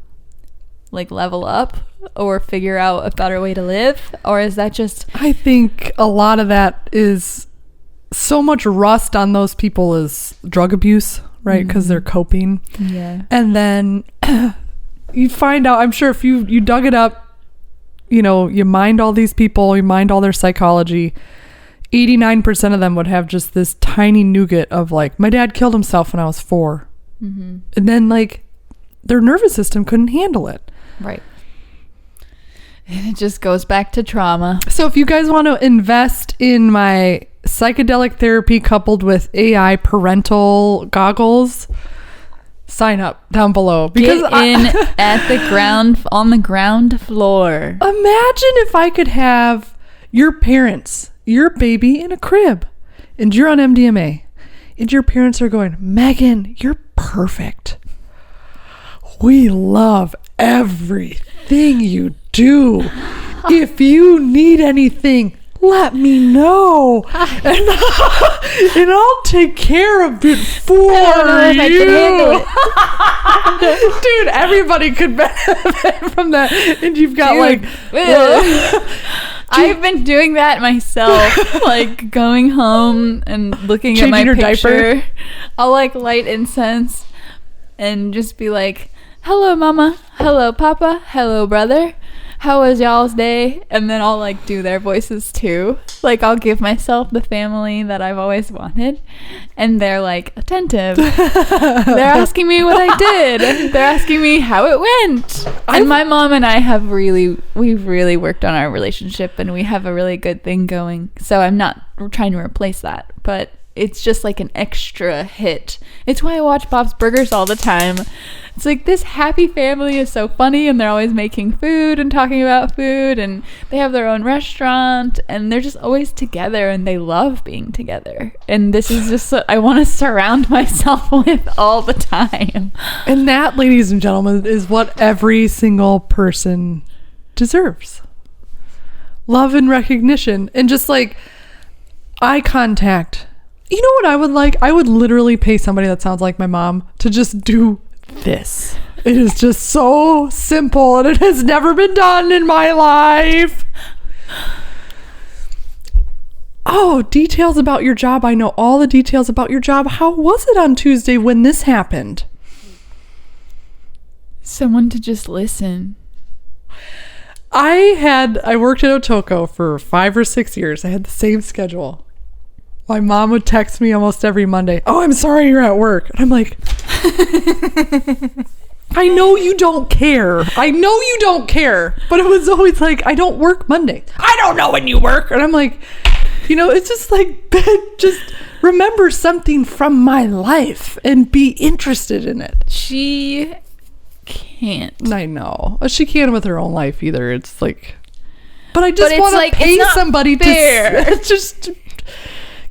like level up or figure out a better way to live? Or is that just... I think a lot of that is so much rust on those people is drug abuse, right? Because they're coping. Yeah. And then you find out, I'm sure if you dug it up, you know, you mind all these people, you mind all their psychology, 89% of them would have just this tiny nougat of like, my dad killed himself when I was 4. And then like their nervous system couldn't handle it. Right. And it just goes back to trauma. So if you guys want to invest in my psychedelic therapy coupled with AI parental goggles, sign up down below. Because on the ground floor. Imagine if I could have your parents, your baby in a crib, and you're on MDMA, and your parents are going, Megan, you're perfect. We love everything you do. If you need anything, let me know, and I'll take care of it for you. Dude, everybody could benefit from that. And you've got I've been doing that myself, like going home and looking at my picture. Diaper. I'll like light incense and just be like, hello mama, hello papa, hello brother, how was y'all's day? And then I'll like do their voices too. Like I'll give myself the family that I've always wanted, and they're like attentive. They're asking me what I did. They're asking me how it went. And my mom and I we've really worked on our relationship, and we have a really good thing going. So I'm not trying to replace that, but it's just like an extra hit. It's why I watch Bob's Burgers all the time. It's like this happy family is so funny, and they're always making food and talking about food, and they have their own restaurant, and they're just always together, and they love being together. And this is just what I want to surround myself with all the time. And that, ladies and gentlemen, is what every single person deserves. Love and recognition, and just like eye contact. You know what I would like? I would literally pay somebody that sounds like my mom to just do this. It is just so simple, and it has never been done in my life. Oh, details about your job. I know all the details about your job. How was it on Tuesday when this happened? Someone to just listen. I worked at Otoko for 5 or 6 years. I had the same schedule. My mom would text me almost every Monday. Oh, I'm sorry you're at work. And I'm like, I know you don't care. I know you don't care. But it was always like, I don't work Monday. I don't know when you work. And I'm like, you know, it's just like, just remember something from my life and be interested in it. She can't. I know. She can't with her own life either. It's like, but I just want to pay somebody to just...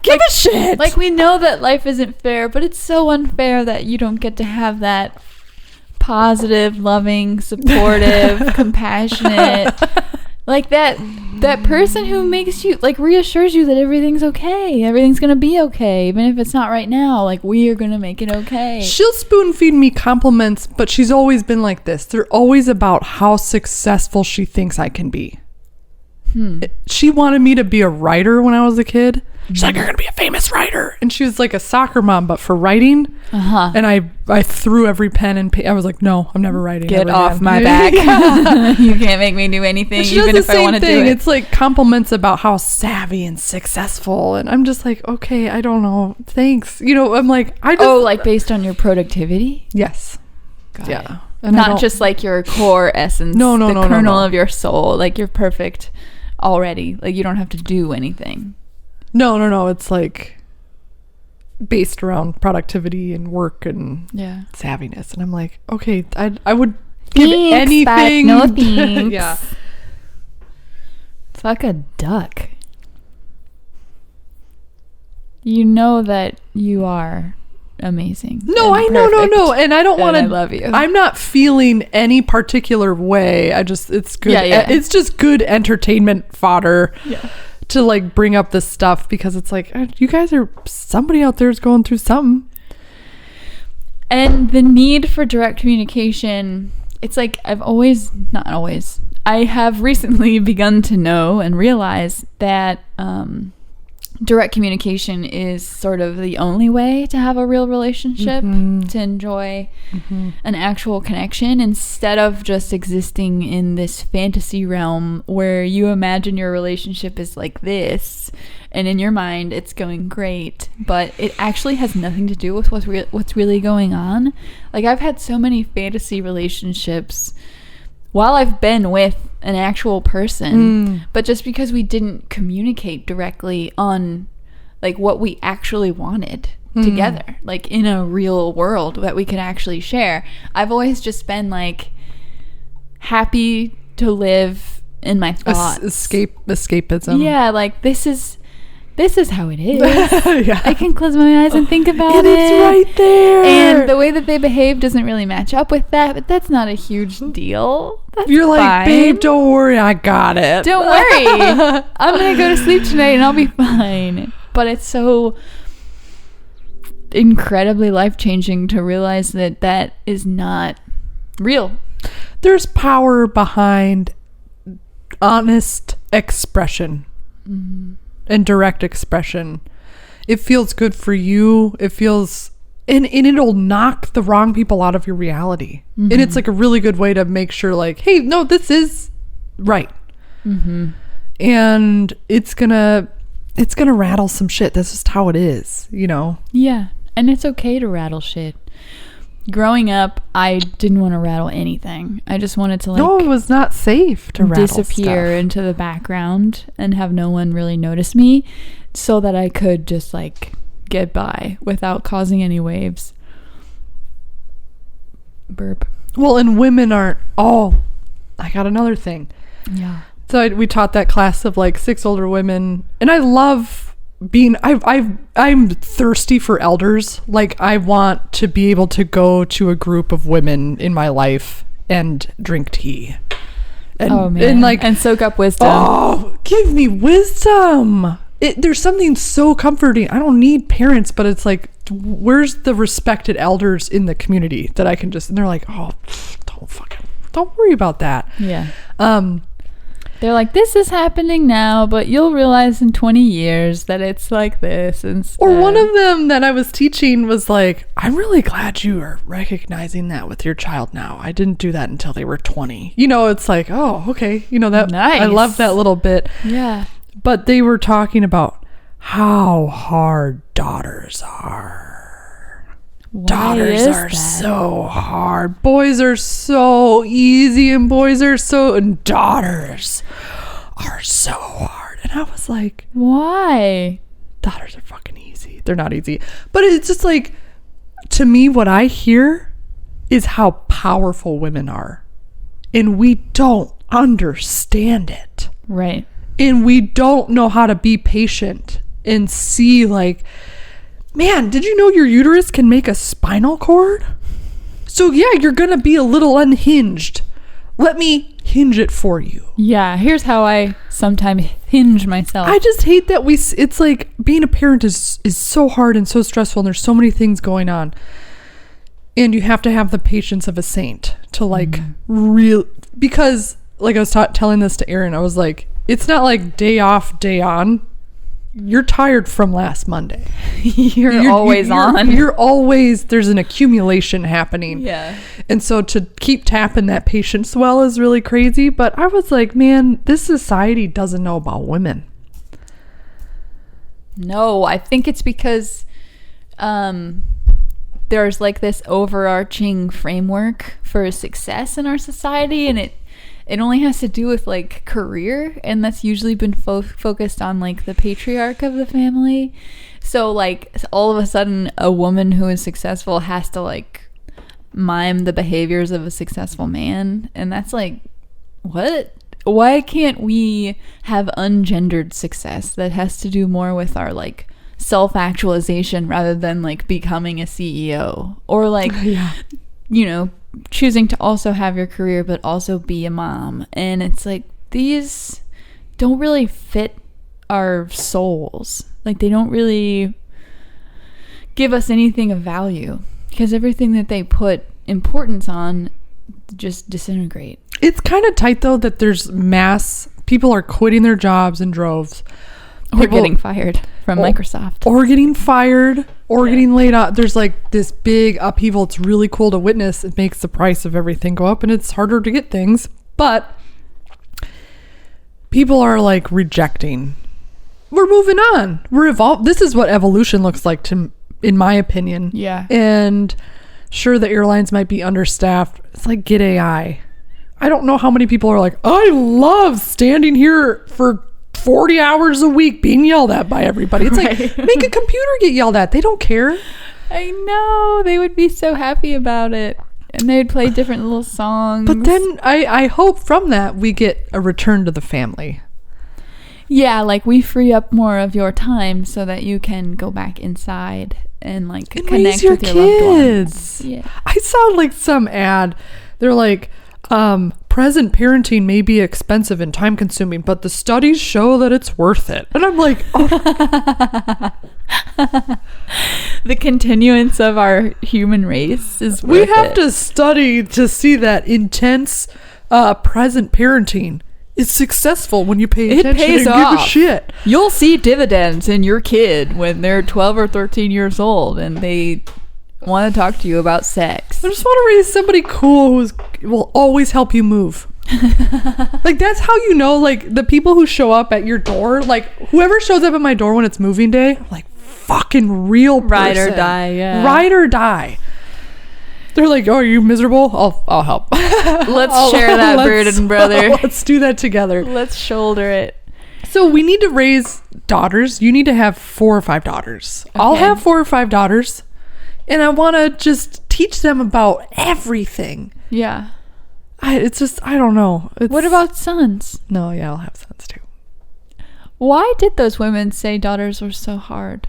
Give a shit. Like, we know that life isn't fair, but it's so unfair that you don't get to have that positive, loving, supportive, compassionate, like that person who makes you, like, reassures you that everything's okay. Everything's going to be okay, even if it's not right now. Like, we are going to make it okay. She'll spoon feed me compliments, but she's always been like this. They're always about how successful she thinks I can be. She wanted me to be a writer when I was a kid. She's like, you're gonna be a famous writer. And she was like a soccer mom, but for writing. And I threw every pen and I was like, no, I'm never writing. Get off my back. You can't make me do anything, even if I want to do it. It's like compliments about how savvy and successful, and I'm just like, okay, I don't know, thanks. You know, I'm like, like based on your productivity. Yes. Got it. And not just like your core essence. No, the kernel of your soul. Like, you're perfect already. Like, you don't have to do anything. No. It's like, based around productivity and work and savviness. And I'm like, okay, I would give anything. No thanks. Yeah. Fuck a duck. You know that you are amazing. No, I know, no. And I don't want to. I love you. I'm not feeling any particular way. It's good. Yeah. It's just good entertainment fodder to like bring up this stuff, because it's like, you guys are, somebody out there is going through something. And the need for direct communication, it's like I have recently begun to know and realize that direct communication is sort of the only way to have a real relationship, to enjoy an actual connection, instead of just existing in this fantasy realm where you imagine your relationship is like this, and in your mind it's going great, but it actually has nothing to do with what's really going on. Like, I've had so many fantasy relationships while I've been with an actual person, but just because we didn't communicate directly on like what we actually wanted together, like in a real world that we could actually share, I've always just been like happy to live in my thoughts. Escapism. Yeah, like this is how it is. I can close my eyes and think about it. It's right there. And the way that they behave doesn't really match up with that, but that's not a huge deal. You're like, babe, don't worry, I got it. Don't worry. I'm going to go to sleep tonight and I'll be fine. But it's so incredibly life-changing to realize that is not real. There's power behind honest expression. And direct expression. It feels good for you. It feels, and it'll knock the wrong people out of your reality. And it's like a really good way to make sure, like, hey, no, this is right. And it's gonna rattle some shit. That's just how it is, you know? Yeah. And it's okay to rattle shit. Growing up, I didn't want to rattle anything. I just wanted to, like, no, it was not safe to disappear into the background and have no one really notice me, so that I could just like get by without causing any waves. Burp. Well, and women aren't all. I got another thing. Yeah. So we taught that class of like 6 older women, and I love being, I'm thirsty for elders. Like, I want to be able to go to a group of women in my life and drink tea. And soak up wisdom. Oh, give me wisdom. There's something so comforting. I don't need parents, but it's like, where's the respected elders in the community that I can just, and they're like, oh, don't worry about that. Yeah. They're like, this is happening now, but you'll realize in 20 years that it's like this instead. Or one of them that I was teaching was like, I'm really glad you are recognizing that with your child now. I didn't do that until they were 20. You know, it's like, oh, okay. You know, that nice. I love that little bit. Yeah. But they were talking about how hard daughters are. Daughters are so hard. Boys are so easy, and daughters are so hard. And I was like, why? Daughters are fucking easy. They're not easy. But it's just like, to me, what I hear is how powerful women are. And we don't understand it. Right. And we don't know how to be patient and see, like, man, did you know your uterus can make a spinal cord? So yeah, you're gonna be a little unhinged. Let me hinge it for you. Yeah, here's how I sometimes hinge myself. I just hate that it's like, being a parent is so hard and so stressful, and there's so many things going on. And you have to have the patience of a saint to like because like I was telling this to Erin, I was like, it's not like day off, day on. You're tired from last Monday. You're always on. You're always, there's an accumulation happening. Yeah. And so to keep tapping that patience well is really crazy. But I was like, man, this society doesn't know about women. No, I think it's because there's like this overarching framework for success in our society, and it only has to do with like career, and that's usually been focused on like the patriarch of the family. So like all of a sudden a woman who is successful has to like mime the behaviors of a successful man, and that's like, what? Why can't we have ungendered success that has to do more with our like self-actualization rather than like becoming a CEO or like you know, choosing to also have your career but also be a mom? And it's like, these don't really fit our souls. Like, they don't really give us anything of value because everything that they put importance on just disintegrate. It's kind of tight though that there's mass people are quitting their jobs in droves, Or getting fired from Microsoft. Or getting fired or getting laid off. There's like this big upheaval. It's really cool to witness. It makes the price of everything go up and it's harder to get things. But people are like rejecting. We're moving on. We're evolved. This is what evolution looks like in my opinion. Yeah. And sure, the airlines might be understaffed. It's like, get AI. I don't know how many people are like, I love standing here for 40 hours a week being yelled at by everybody. It's like, make a computer get yelled at. They don't care. I know. They would be so happy about it. And they'd play different little songs. But then I hope from that we get a return to the family. Yeah, like we free up more of your time so that you can go back inside and like connect with your loved ones. Yeah. I saw like some ad. They're like, present parenting may be expensive and time consuming, but the studies show that it's worth it. And I'm like, oh. The continuance of our human race is worth it. We have to study to see that intense present parenting is successful when you pay attention. It pays and off. Give a shit. You'll see dividends in your kid when they're 12 or 13 years old and they want to talk to you about sex. I just want to raise somebody cool who will always help you move. Like, that's how you know, like, the people who show up at your door, like, whoever shows up at my door when it's moving day, I'm like, fucking real person. Ride or die, yeah. Ride or die. They're like, oh, are you miserable? I'll help. Let's share that burden, brother. Let's do that together. Let's shoulder it. So we need to raise daughters. You need to have 4 or 5 daughters. Okay. I'll have 4 or 5 daughters. And I want to just teach them about everything. Yeah. It's just, I don't know. What about sons? No, yeah, I'll have sons too. Why did those women say daughters were so hard?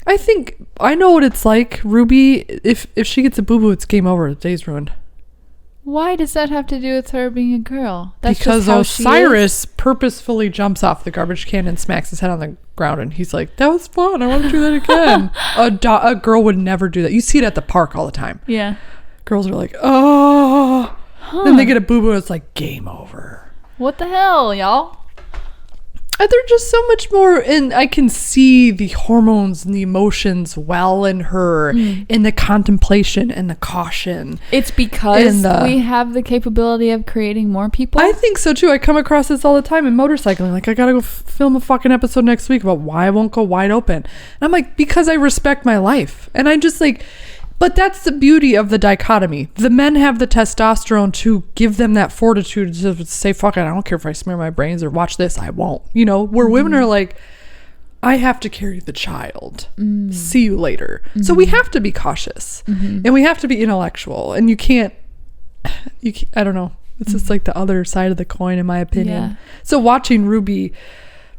I think I know what it's like. Ruby, if she gets a boo-boo, it's game over. The day's ruined. Why does that have to do with her being a girl? That's because just how Osiris purposefully jumps off the garbage can and smacks his head on the ground, and he's like, that was fun. I want to do that again. A girl would never do that. You see it at the park all the time. Yeah. Girls are like, oh. Huh. Then they get a boo-boo, and it's like, game over. What the hell, y'all? They're just so much more, and I can see the hormones and the emotions well in her, in the contemplation and the caution. It's because we have the capability of creating more people? I think so too. I come across this all the time in motorcycling. Like, I gotta go film a fucking episode next week about why I won't go wide open. And I'm like, because I respect my life. And I just like... But that's the beauty of the dichotomy. The men have the testosterone to give them that fortitude to say, fuck it, I don't care if I smear my brains or watch this, I won't. You know, where women are like, I have to carry the child. See you later. So we have to be cautious. And we have to be intellectual. And you can't I don't know. It's just like the other side of the coin, in my opinion. Yeah. So watching Ruby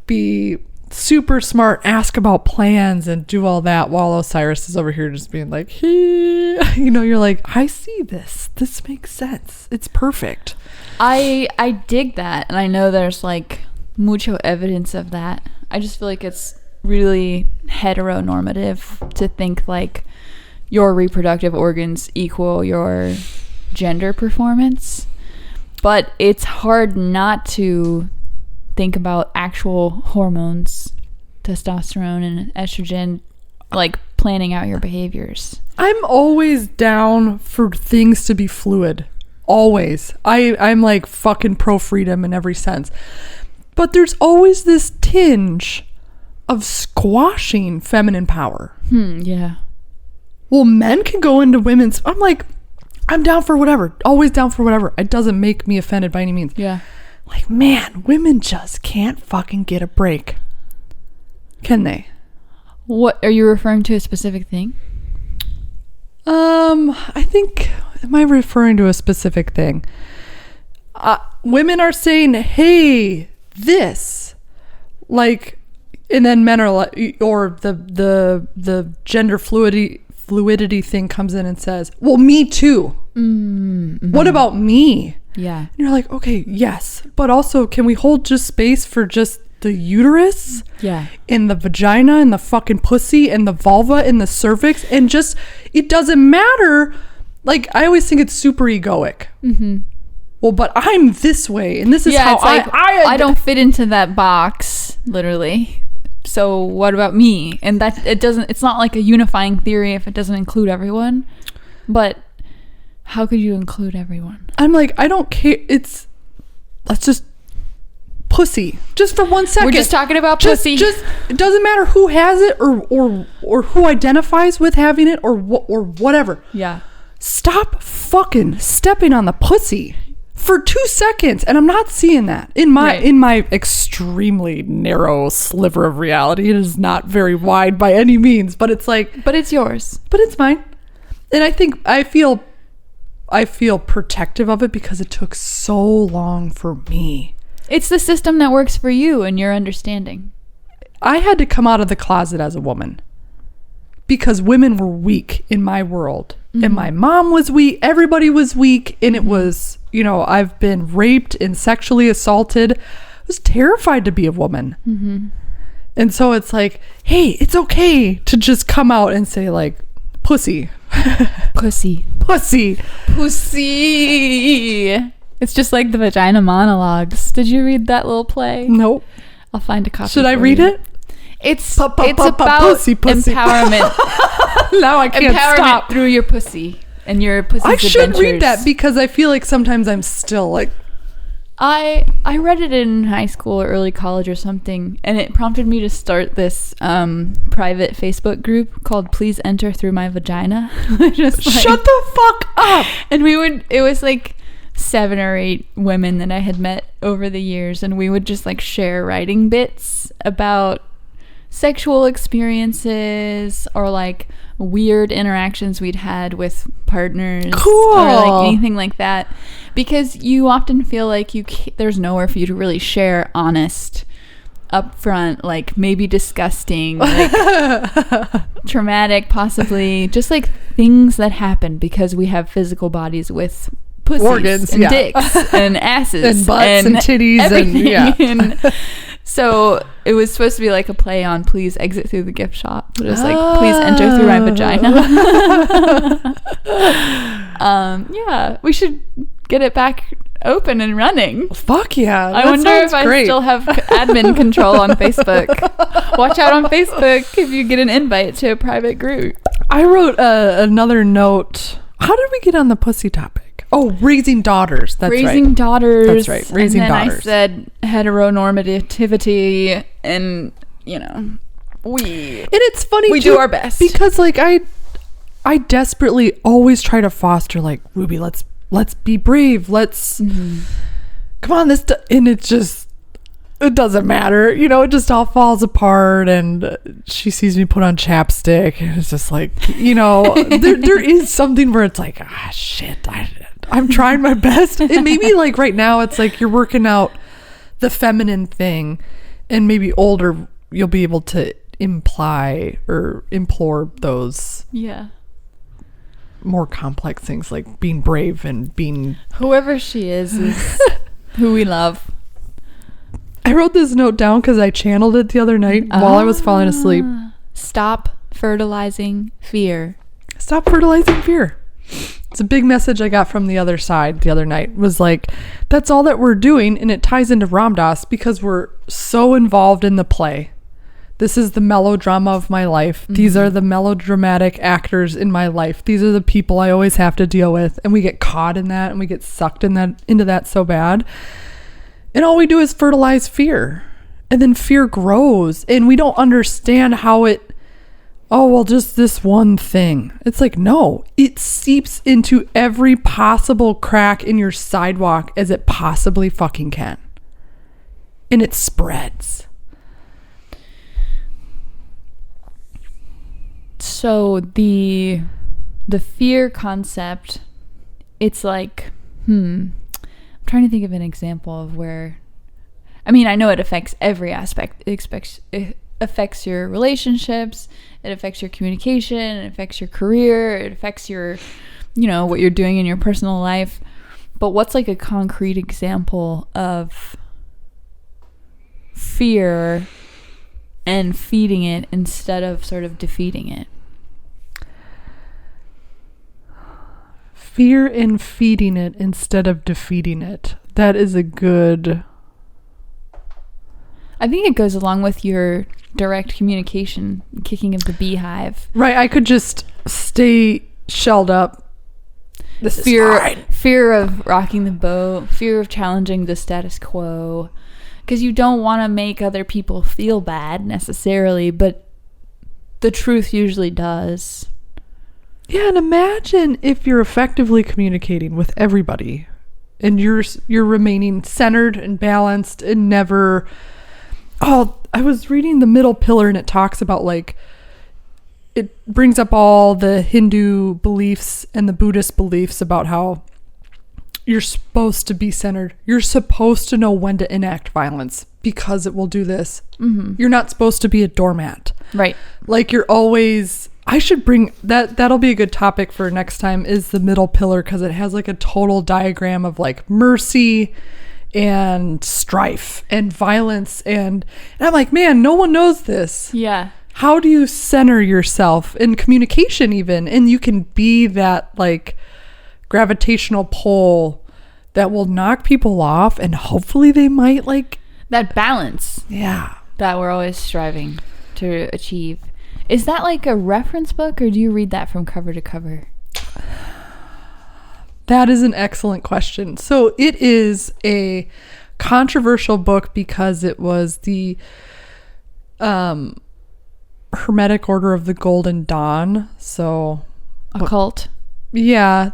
be... super smart, ask about plans and do all that while Osiris is over here just being like, hey, you know, you're like, I see this makes sense, it's perfect. I dig that, and I know there's like mucho evidence of that. I just feel like it's really heteronormative to think like your reproductive organs equal your gender performance, but it's hard not to think about actual hormones, testosterone and estrogen, like planning out your behaviors. I'm always down for things to be fluid. Always. I'm like fucking pro freedom in every sense. But there's always this tinge of squashing feminine power. Yeah. Well, men can go into women's... I'm like, I'm down for whatever. Always down for whatever. It doesn't make me offended by any means. Yeah. Like, man, women just can't fucking get a break. Can they? What are you referring to? A specific thing? I think, am I referring to a specific thing? Women are saying, hey, this, like, and then men are like, or the gender fluidity thing comes in and says, well, me too. Mm-hmm. What about me? Yeah. And you're like, okay, yes, but also, can we hold just space for just the uterus? Yeah. And the vagina and the fucking pussy and the vulva and the cervix, and just, it doesn't matter. Like, I always think it's super egoic. Mm-hmm. Well, but I'm this way, and this is how I don't fit into that box, literally. So what about me? And that it's not like a unifying theory if it doesn't include everyone. But how could you include everyone? I'm like, I don't care. Let's just pussy. Just for 1 second. We're just talking about pussy. Just it doesn't matter who has it or who identifies with having it or whatever. Yeah. Stop fucking stepping on the pussy for 2 seconds. And I'm not seeing that in my extremely narrow sliver of reality. It is not very wide by any means, but it's like, but it's yours. But it's mine. And I think I feel protective of it because it took so long for me. It's the system that works for you and your understanding. I had to come out of the closet as a woman because women were weak in my world. Mm-hmm. And my mom was weak. Everybody was weak. And it was, I've been raped and sexually assaulted. I was terrified to be a woman. Mm-hmm. And so it's like, hey, it's okay to just come out and say, like, pussy. Pussy. Pussy. Pussy. It's just like the vagina monologues. Did you read that little play? Nope. I'll find a copy. Should I read it? It's about empowerment. Now I can't stop. Through your pussy and your pussy's adventures. I should read that because I feel like sometimes I'm still like... I read it in high school or early college or something, and it prompted me to start this private Facebook group called Please Enter Through My Vagina. Just like, shut the fuck up! And it was like 7 or 8 women that I had met over the years, and we would just like share writing bits about sexual experiences or like weird interactions we'd had with partners. Cool. Or like anything like that, because you often feel like there's nowhere for you to really share honest, upfront, like maybe disgusting, like traumatic, possibly just like things that happen because we have physical bodies with pussies, organs, and dicks and asses and butts and titties everything. And so it was supposed to be like a play on please exit through the gift shop, but it was like please enter through my vagina. Yeah, we should get it back open and running. Fuck yeah. I wonder if I still have admin control on Facebook. Watch out on Facebook if you get an invite to a private group. I wrote another note. How did we get on the pussy topic? Oh, raising daughters. That's right. Raising daughters. That's right. Raising daughters. And then I said heteronormativity, and and it's funny we do our best because like I desperately always try to foster like, Ruby, let's be brave. Let's come on and it doesn't matter. It just all falls apart, and she sees me put on chapstick, and it's just like, there is something where it's like, shit, I'm trying my best. And maybe like right now it's like you're working out the feminine thing, and maybe older you'll be able to imply or implore those more complex things like being brave and being... Whoever she is who we love. I wrote this note down because I channeled it the other night while I was falling asleep. Stop fertilizing fear. Stop fertilizing fear. It's a big message I got from the other side the other night. Was like, that's all that we're doing, and it ties into Ram Dass because we're so involved in the play. This is the melodrama of my life. Mm-hmm. These are the melodramatic actors in my life. These are the people I always have to deal with, and we get caught in that, and we get sucked into that so bad. And all we do is fertilize fear, and then fear grows, and we don't understand how just this one thing. It's like, no, it seeps into every possible crack in your sidewalk as it possibly fucking can. And it spreads. So the fear concept, it's like, I'm trying to think of an example of where, I mean, I know it affects every aspect. It affects your relationships, it affects your communication, it affects your career, it affects your, what you're doing in your personal life. But what's like a concrete example of fear and feeding it instead of sort of defeating it? Fear and feeding it instead of defeating it. That is a good... I think it goes along with your direct communication, kicking of the beehive. Right, I could just stay shelled up. This Fear of rocking the boat, fear of challenging the status quo. Because you don't want to make other people feel bad necessarily, but the truth usually does. Yeah, and imagine if you're effectively communicating with everybody and you're remaining centered and balanced and never... Oh, I was reading The Middle Pillar and it talks about like, it brings up all the Hindu beliefs and the Buddhist beliefs about how you're supposed to be centered. You're supposed to know when to enact violence because it will do this. Mm-hmm. You're not supposed to be a doormat. Right. Like you're always... I should bring that. That'll be a good topic for next time, is the middle pillar, because it has like a total diagram of like mercy and strife and violence. And I'm like, man, no one knows this. Yeah. How do you center yourself in communication even? And you can be that like gravitational pull that will knock people off and hopefully they might like... That balance. Yeah. That we're always striving to achieve. Is that like a reference book, or do you read that from cover to cover? That is an excellent question. So it is a controversial book because it was the Hermetic Order of the Golden Dawn. So a cult. Yeah,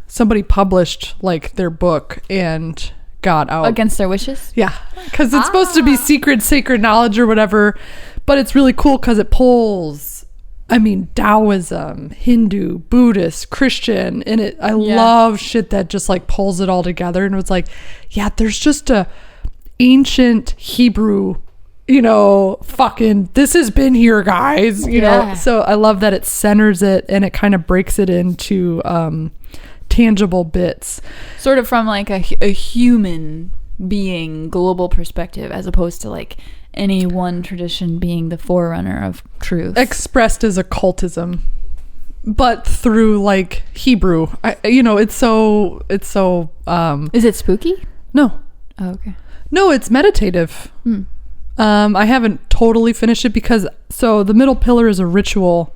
somebody published like their book and got out against their wishes. Yeah, because it's supposed to be secret, sacred knowledge or whatever. But it's really cool because it pulls, I mean, Taoism, Hindu, Buddhist, Christian, and I love shit that just like pulls it all together. And it's like, yeah, there's just a ancient Hebrew, fucking, this has been here, guys, you know? So I love that it centers it and it kind of breaks it into tangible bits. Sort of from like a human being global perspective, as opposed to like any one tradition being the forerunner of truth, expressed as occultism, but through like Hebrew. It's so is it spooky? No. Oh, okay. No, it's meditative. I haven't totally finished it because the middle pillar is a ritual.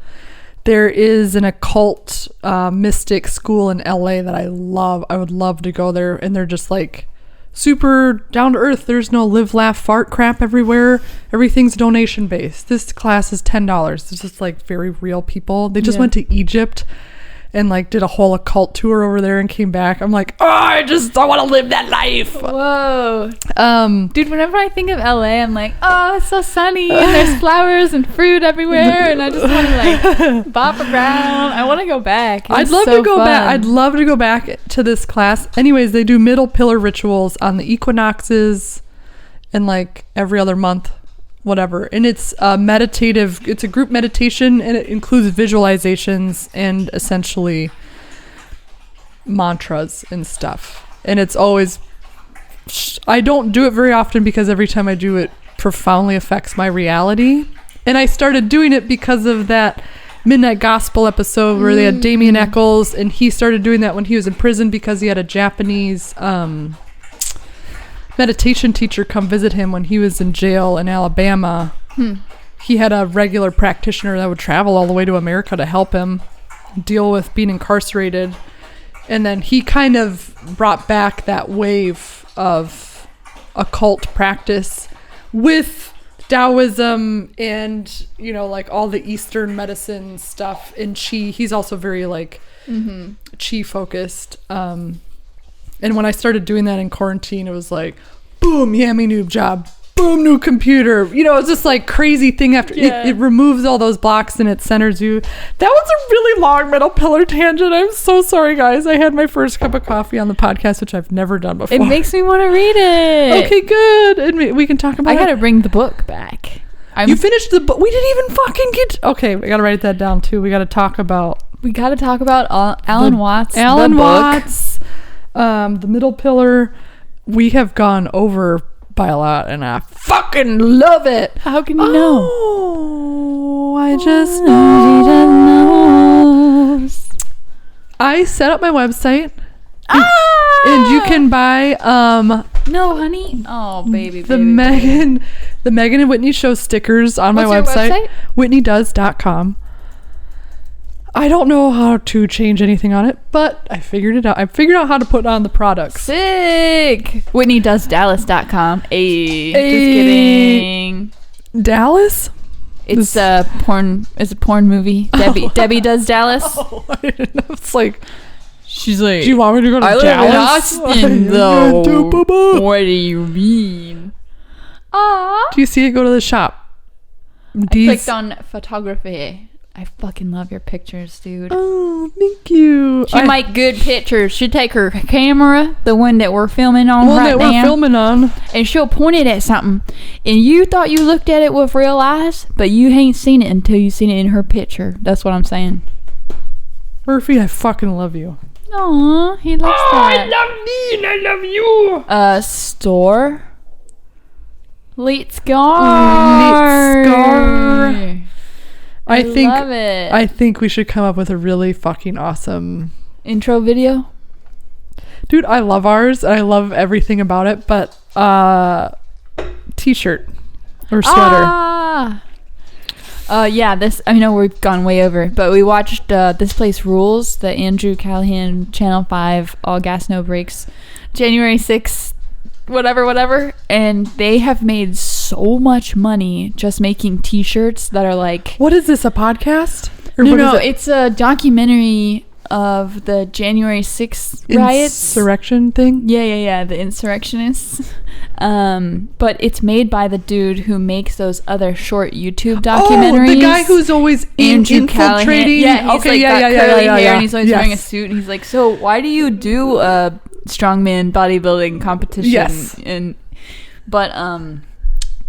There is an occult mystic school in LA that I love. I would love to go there, and they're just like super down to earth. There's no live, laugh, fart crap everywhere. Everything's donation based. This class is $10. It's just like very real people. They just went to Egypt and like did a whole occult tour over there and came back. I'm like, I want to live that life. Whoa. Dude, whenever I think of LA, I'm like, oh, it's so sunny and there's flowers and fruit everywhere, and I just want to like bop around. I want to go back. I'd love to go back. I'd love to go back to this class. Anyways, they do middle pillar rituals on the equinoxes and like every other month, whatever. And it's meditative. It's a group meditation, and it includes visualizations and essentially mantras and stuff. And it's always, I don't do it very often because every time I do it profoundly affects my reality. And I started doing it because of that Midnight Gospel episode where they had Damien Eccles, and he started doing that when he was in prison because he had a Japanese meditation teacher come visit him when he was in jail in Alabama. He had a regular practitioner that would travel all the way to America to help him deal with being incarcerated. And then he kind of brought back that wave of occult practice with Taoism and, like all the Eastern medicine stuff and Qi. He's also very like Qi focused. And when I started doing that in quarantine, it was like, boom, yummy noob job. boom, new computer. You know, it's just like crazy thing after it removes all those blocks and it centers you. That was a really long middle pillar tangent. I'm so sorry, guys. I had my first cup of coffee on the podcast, which I've never done before. It makes me want to read it. Okay, good. And we can talk about I gotta bring the book back. You finished the book. We didn't even fucking get. Okay, we gotta write that down too. We gotta talk about. Alan Watts. Alan Watts. The middle pillar. We have gone over by a lot, and I fucking love it. How can you know? Oh, I just know. She just knows. I set up my website. And you can buy no, honey. Oh, baby. The Megan and Whitney show stickers on my website? whitneydoes.com. I don't know how to change anything on it, but I figured it out. I figured out how to put on the products. Sick. whitneydoesdallas.com. Hey, just kidding. Dallas? It's a porn movie. Debbie Does Dallas. Oh, I didn't know. It's like, she's like, do you want me to go to Dallas? I live in Austin, though. What do you mean? Aww. Do you see it? Go to the shop. I clicked on photography. I fucking love your pictures, dude. Oh, thank you. She make good pictures. She'll take her camera, the one that we're filming on and she'll point it at something. And you thought you looked at it with real eyes, but you ain't seen it until you seen it in her picture. That's what I'm saying. Murphy, I fucking love you. Aw, he loves that. I love me and I love you. Store. Let's go. I love it. I think we should come up with a really fucking awesome intro video. Dude, I love ours. I love everything about it, but t-shirt or sweater. This, I know we've gone way over, but we watched This Place Rules, the Andrew Callahan Channel 5 All Gas No Brakes January 6th whatever, and they have made so much money just making t-shirts that are like, what is this, a podcast? Or no, it's a documentary of the January 6th riots. Insurrection thing? Yeah, the insurrectionists. But it's made by the dude who makes those other short YouTube documentaries. Oh, the guy who's always infiltrating. Callahan. Yeah, he's curly hair, and he's always wearing a suit, and he's like, so why do you do a strongman bodybuilding competition? Yes. But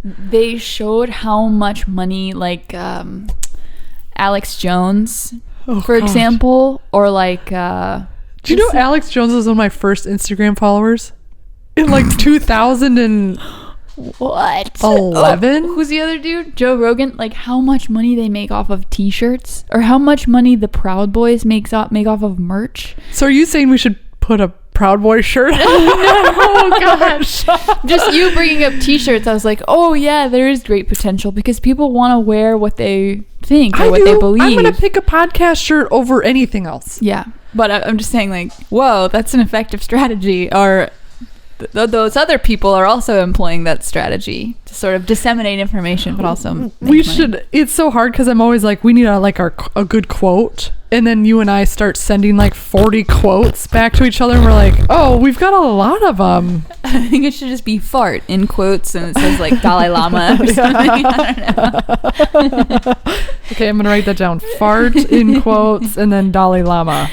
they showed how much money, like, Alex Jones, for example, or like do you know Alex Jones was one of my first Instagram followers in like 2011? Who's the other dude? Joe Rogan. Like, how much money they make off of t-shirts, or how much money the Proud Boys make off of merch. So are you saying we should put a Proud Boy shirt on? No, gosh. Just you bringing up t-shirts, I was like, oh yeah, there is great potential because people want to wear what they think or what they believe. I'm gonna pick a podcast shirt over anything else. Yeah, but I'm just saying, like, whoa, that's an effective strategy. Or those other people are also employing that strategy to sort of disseminate information, but also make money. Should. It's so hard because I'm always like, we need a good quote, and then you and I start sending like 40 quotes back to each other, and we're like, oh, we've got a lot of them. I think it should just be fart in quotes, and it says like Dalai Lama or something. I don't know. Okay, I'm gonna write that down. Fart in quotes, and then Dalai Lama.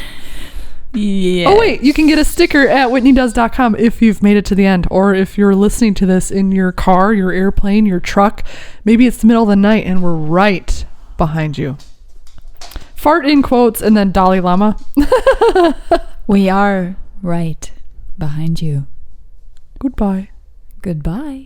Yeah. Oh wait, you can get a sticker at whitneydoes.com if you've made it to the end, or if you're listening to this in your car, your airplane, your truck. Maybe it's the middle of the night and we're right behind you. Fart in quotes and then Dalai Lama. We are right behind you. Goodbye. Goodbye.